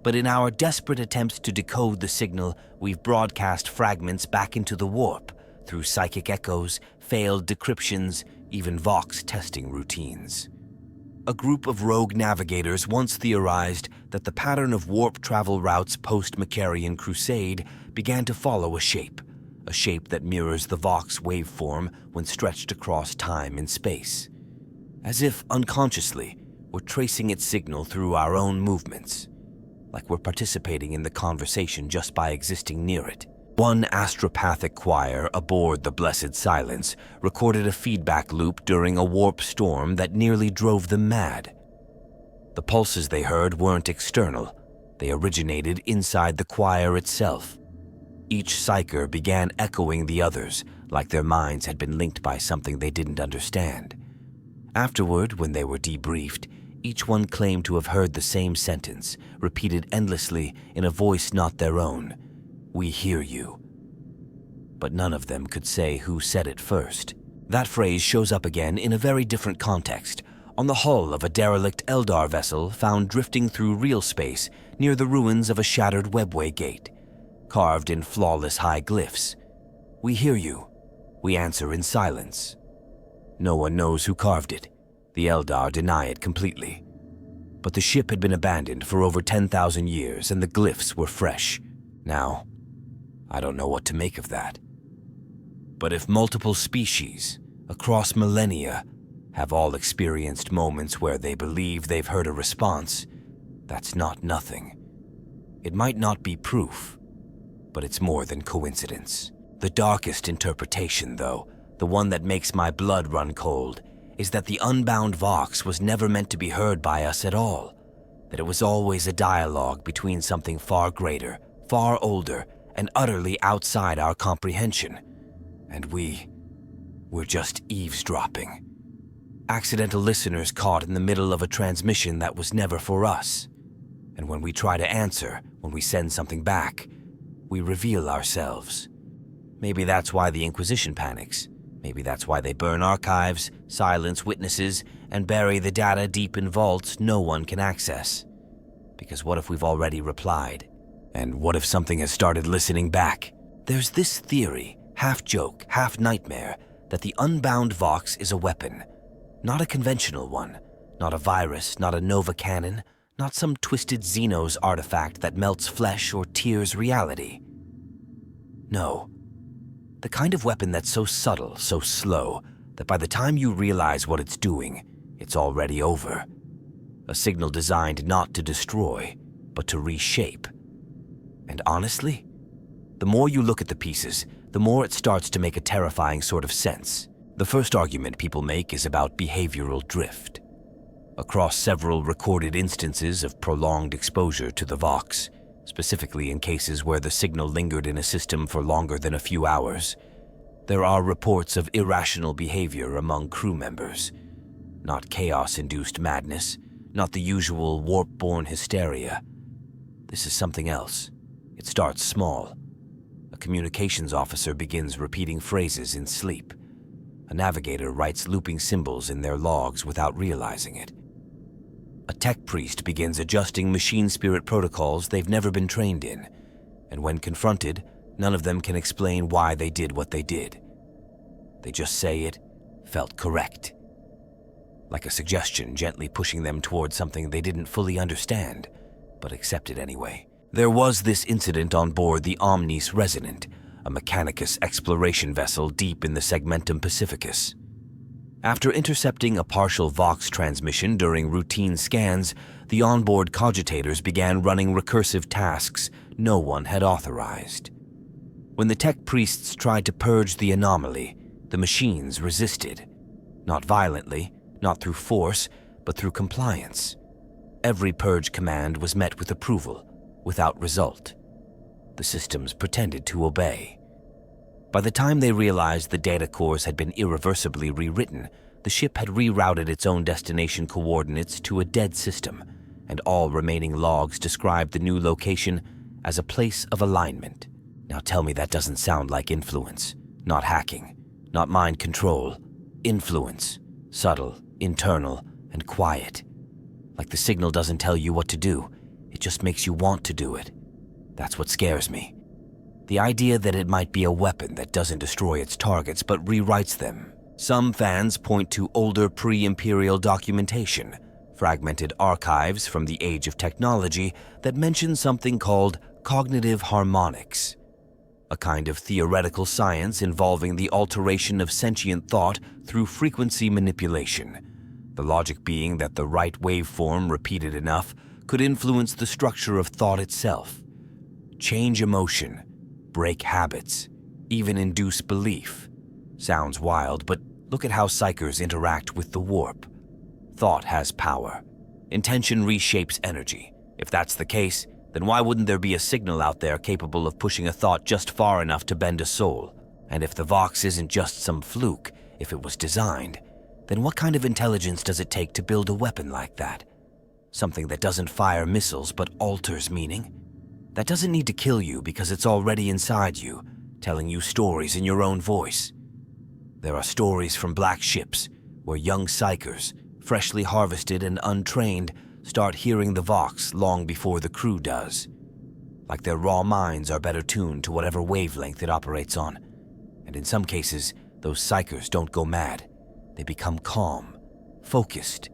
But in our desperate attempts to decode the signal, we've broadcast fragments back into the warp through psychic echoes, failed decryptions, even Vox testing routines. A group of rogue navigators once theorized that the pattern of warp travel routes post-Macharian Crusade began to follow a shape that mirrors the Vox waveform when stretched across time and space. As if unconsciously, we're tracing its signal through our own movements, like we're participating in the conversation just by existing near it. One astropathic choir aboard the Blessed Silence recorded a feedback loop during a warp storm that nearly drove them mad. The pulses they heard weren't external. They originated inside the choir itself. Each Psyker began echoing the others, like their minds had been linked by something they didn't understand. Afterward, when they were debriefed, each one claimed to have heard the same sentence, repeated endlessly in a voice not their own. "We hear you." But none of them could say who said it first. That phrase shows up again in a very different context, on the hull of a derelict Eldar vessel found drifting through real space near the ruins of a shattered webway gate, carved in flawless hieroglyphs. "We hear you." We answer in silence. No one knows who carved it. The Eldar deny it completely. But the ship had been abandoned for over 10,000 years and the glyphs were fresh. Now, I don't know what to make of that. But if multiple species, across millennia, have all experienced moments where they believe they've heard a response, that's not nothing. It might not be proof, but it's more than coincidence. The darkest interpretation, though, the one that makes my blood run cold, is that the Unbound Vox was never meant to be heard by us at all, that it was always a dialogue between something far greater, far older, and utterly outside our comprehension. And we're just eavesdropping. Accidental listeners caught in the middle of a transmission that was never for us. And when we try to answer, when we send something back, we reveal ourselves. Maybe that's why the Inquisition panics. Maybe that's why they burn archives, silence witnesses, and bury the data deep in vaults no one can access. Because what if we've already replied? And what if something has started listening back? There's this theory, half joke, half nightmare, that the Unbound Vox is a weapon, not a conventional one, not a virus, not a Nova cannon, not some twisted Xenos artifact that melts flesh or tears reality. No, the kind of weapon that's so subtle, so slow, that by the time you realize what it's doing, it's already over. A signal designed not to destroy, but to reshape. And honestly, the more you look at the pieces, the more it starts to make a terrifying sort of sense. The first argument people make is about behavioral drift. Across several recorded instances of prolonged exposure to the Vox, specifically in cases where the signal lingered in a system for longer than a few hours, there are reports of irrational behavior among crew members. Not chaos-induced madness, not the usual warp-born hysteria. This is something else. It starts small. A communications officer begins repeating phrases in sleep. A navigator writes looping symbols in their logs without realizing it. A tech priest begins adjusting machine spirit protocols they've never been trained in, and when confronted, none of them can explain why they did what they did. They just say it felt correct. Like a suggestion gently pushing them towards something they didn't fully understand, but accepted anyway. There was this incident on board the Omnis Resonant, a Mechanicus exploration vessel deep in the Segmentum Pacificus. After intercepting a partial Vox transmission during routine scans, the onboard cogitators began running recursive tasks no one had authorized. When the tech priests tried to purge the anomaly, the machines resisted. Not violently, not through force, but through compliance. Every purge command was met with approval, without result. The systems pretended to obey. By the time they realized the data cores had been irreversibly rewritten, the ship had rerouted its own destination coordinates to a dead system, and all remaining logs described the new location as a place of alignment. Now tell me that doesn't sound like influence, not hacking, not mind control. Influence, subtle, internal, and quiet. Like the signal doesn't tell you what to do, it just makes you want to do it. That's what scares me. The idea that it might be a weapon that doesn't destroy its targets but rewrites them. Some fans point to older Pre-Imperial documentation, fragmented archives from the age of technology that mention something called cognitive harmonics, a kind of theoretical science involving the alteration of sentient thought through frequency manipulation, the logic being that the right waveform repeated enough could influence the structure of thought itself, change emotion, break habits, even induce belief. Sounds wild, but look at how Psykers interact with the warp. Thought has power. Intention reshapes energy. If that's the case, then why wouldn't there be a signal out there capable of pushing a thought just far enough to bend a soul? And if the Vox isn't just some fluke, if it was designed, then what kind of intelligence does it take to build a weapon like that? Something that doesn't fire missiles but alters meaning? That doesn't need to kill you because it's already inside you, telling you stories in your own voice. There are stories from black ships where young Psykers, freshly harvested and untrained, start hearing the Vox long before the crew does. Like their raw minds are better tuned to whatever wavelength it operates on. And in some cases, those Psykers don't go mad. They become calm, focused.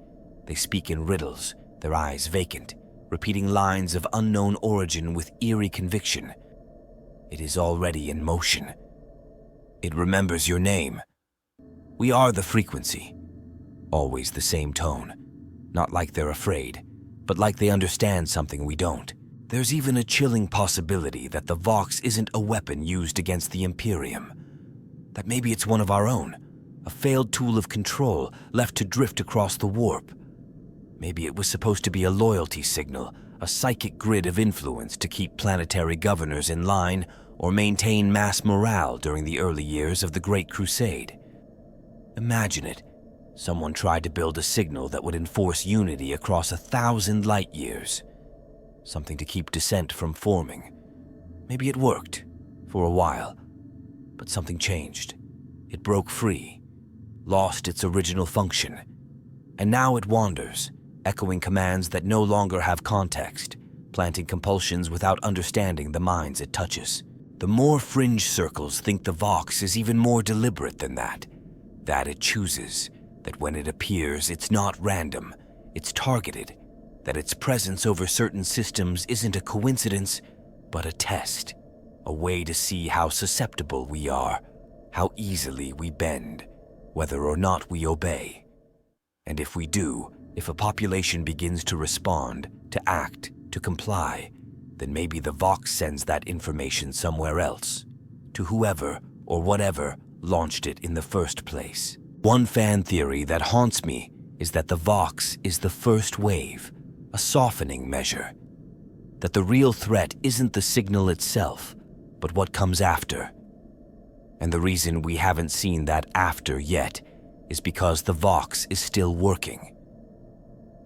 They speak in riddles, their eyes vacant, repeating lines of unknown origin with eerie conviction. It is already in motion. It remembers your name. We are the frequency. Always the same tone. Not like they're afraid, but like they understand something we don't. There's even a chilling possibility that the Vox isn't a weapon used against the Imperium. That maybe it's one of our own, a failed tool of control left to drift across the warp. Maybe it was supposed to be a loyalty signal, a psychic grid of influence to keep planetary governors in line or maintain mass morale during the early years of the Great Crusade. Imagine it. Someone tried to build a signal that would enforce unity across 1,000 light years. Something to keep dissent from forming. Maybe it worked, for a while. But something changed. It broke free, lost its original function. And now it wanders, echoing commands that no longer have context, planting compulsions without understanding the minds it touches. The more fringe circles think the Vox is even more deliberate than that. that it chooses, that when it appears, it's not random, it's targeted, that its presence over certain systems isn't a coincidence, but a test, a way to see how susceptible we are, how easily we bend, whether or not we obey. And if we do, if a population begins to respond, to act, to comply, then maybe the Vox sends that information somewhere else, to whoever or whatever launched it in the first place. One fan theory that haunts me is that the Vox is the first wave, a softening measure, that the real threat isn't the signal itself, but what comes after. And the reason we haven't seen that after yet is because the Vox is still working,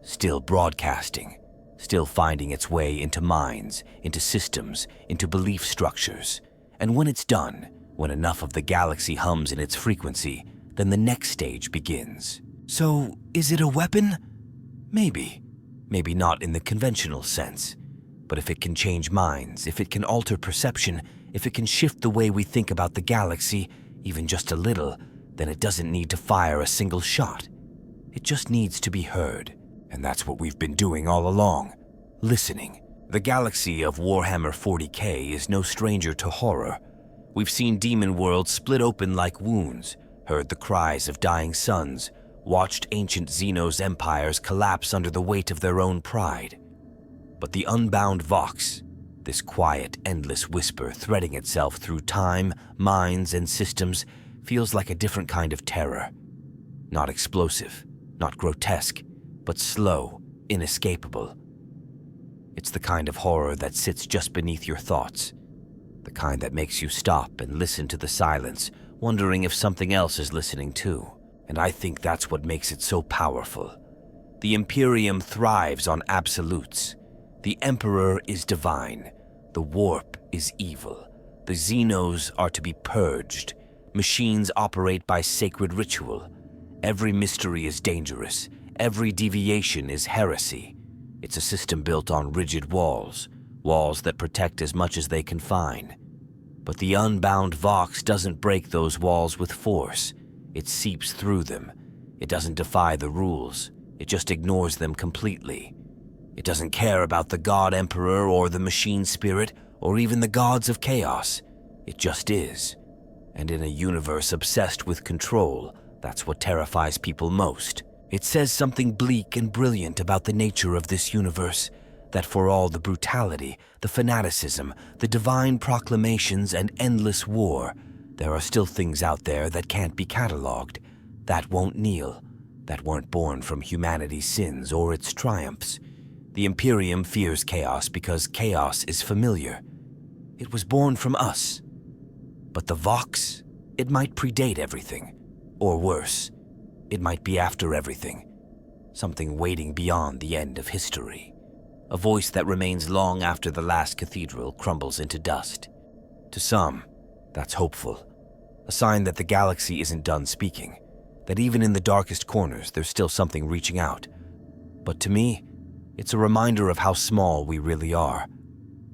still broadcasting, still finding its way into minds, into systems, into belief structures. And when it's done, when enough of the galaxy hums in its frequency, then the next stage begins. So, is it a weapon? Maybe. Maybe not in the conventional sense. But if it can change minds, if it can alter perception, if it can shift the way we think about the galaxy, even just a little, then it doesn't need to fire a single shot. It just needs to be heard. And that's what we've been doing all along, listening. The galaxy of Warhammer 40K is no stranger to horror. We've seen demon worlds split open like wounds, heard the cries of dying sons, watched ancient Xenos empires collapse under the weight of their own pride. But the Unbound Vox, this quiet, endless whisper threading itself through time, minds, and systems, feels like a different kind of terror. Not explosive, not grotesque, but slow, inescapable. It's the kind of horror that sits just beneath your thoughts, the kind that makes you stop and listen to the silence, wondering if something else is listening too. And I think that's what makes it so powerful. The Imperium thrives on absolutes. The Emperor is divine. The warp is evil. The Xenos are to be purged. Machines operate by sacred ritual. Every mystery is dangerous. Every deviation is heresy. It's a system built on rigid walls, walls that protect as much as they confine. But the Unbound Vox doesn't break those walls with force. It seeps through them. It doesn't defy the rules. It just ignores them completely. It doesn't care about the God Emperor or the Machine Spirit or even the gods of chaos. It just is. And in a universe obsessed with control, that's what terrifies people most. It says something bleak and brilliant about the nature of this universe, that for all the brutality, the fanaticism, the divine proclamations, and endless war, there are still things out there that can't be catalogued, that won't kneel, that weren't born from humanity's sins or its triumphs. The Imperium fears chaos because chaos is familiar. It was born from us. But the Vox, it might predate everything. Or worse, it might be after everything. Something waiting beyond the end of history. A voice that remains long after the last cathedral crumbles into dust. To some, that's hopeful. A sign that the galaxy isn't done speaking. That even in the darkest corners, there's still something reaching out. But to me, it's a reminder of how small we really are.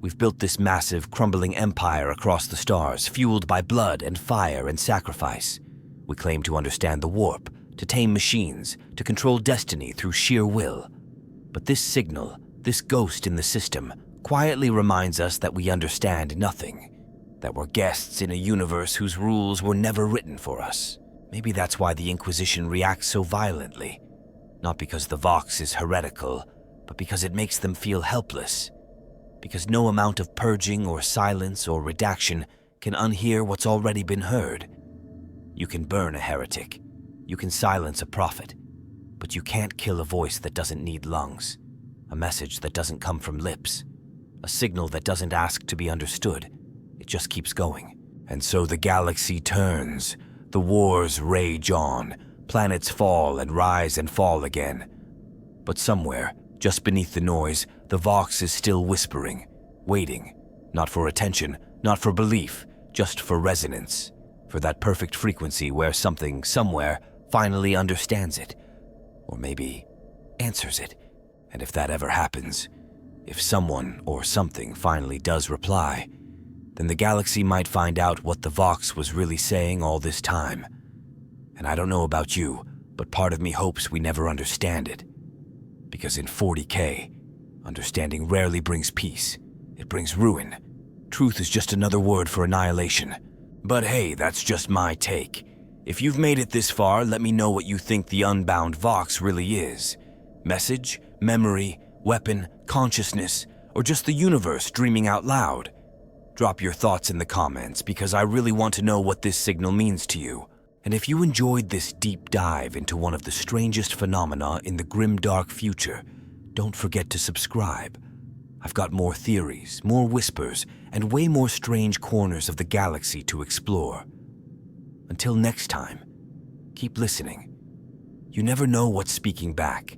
We've built this massive, crumbling empire across the stars, fueled by blood and fire and sacrifice. We claim to understand the warp, to tame machines, to control destiny through sheer will. But this signal, this ghost in the system, quietly reminds us that we understand nothing, that we're guests in a universe whose rules were never written for us. Maybe that's why the Inquisition reacts so violently. Not because the Vox is heretical, but because it makes them feel helpless. Because no amount of purging or silence or redaction can unhear what's already been heard. You can burn a heretic. You can silence a prophet. But you can't kill a voice that doesn't need lungs. A message that doesn't come from lips. A signal that doesn't ask to be understood. It just keeps going. And so the galaxy turns. The wars rage on. Planets fall and rise and fall again. But somewhere, just beneath the noise, the Vox is still whispering, waiting, not for attention, not for belief, just for resonance, for that perfect frequency where something, somewhere, finally understands it, or maybe answers it. And if that ever happens, if someone or something finally does reply, then the galaxy might find out what the Vox was really saying all this time. And I don't know about you, but part of me hopes we never understand it. Because in 40K, understanding rarely brings peace. It brings ruin. Truth is just another word for annihilation. But hey, that's just my take. If you've made it this far, let me know what you think the Unbound Vox really is. Message, memory, weapon, consciousness, or just the universe dreaming out loud? Drop your thoughts in the comments because I really want to know what this signal means to you. And if you enjoyed this deep dive into one of the strangest phenomena in the grim-dark future, don't forget to subscribe. I've got more theories, more whispers, and way more strange corners of the galaxy to explore. Until next time, keep listening. You never know what's speaking back.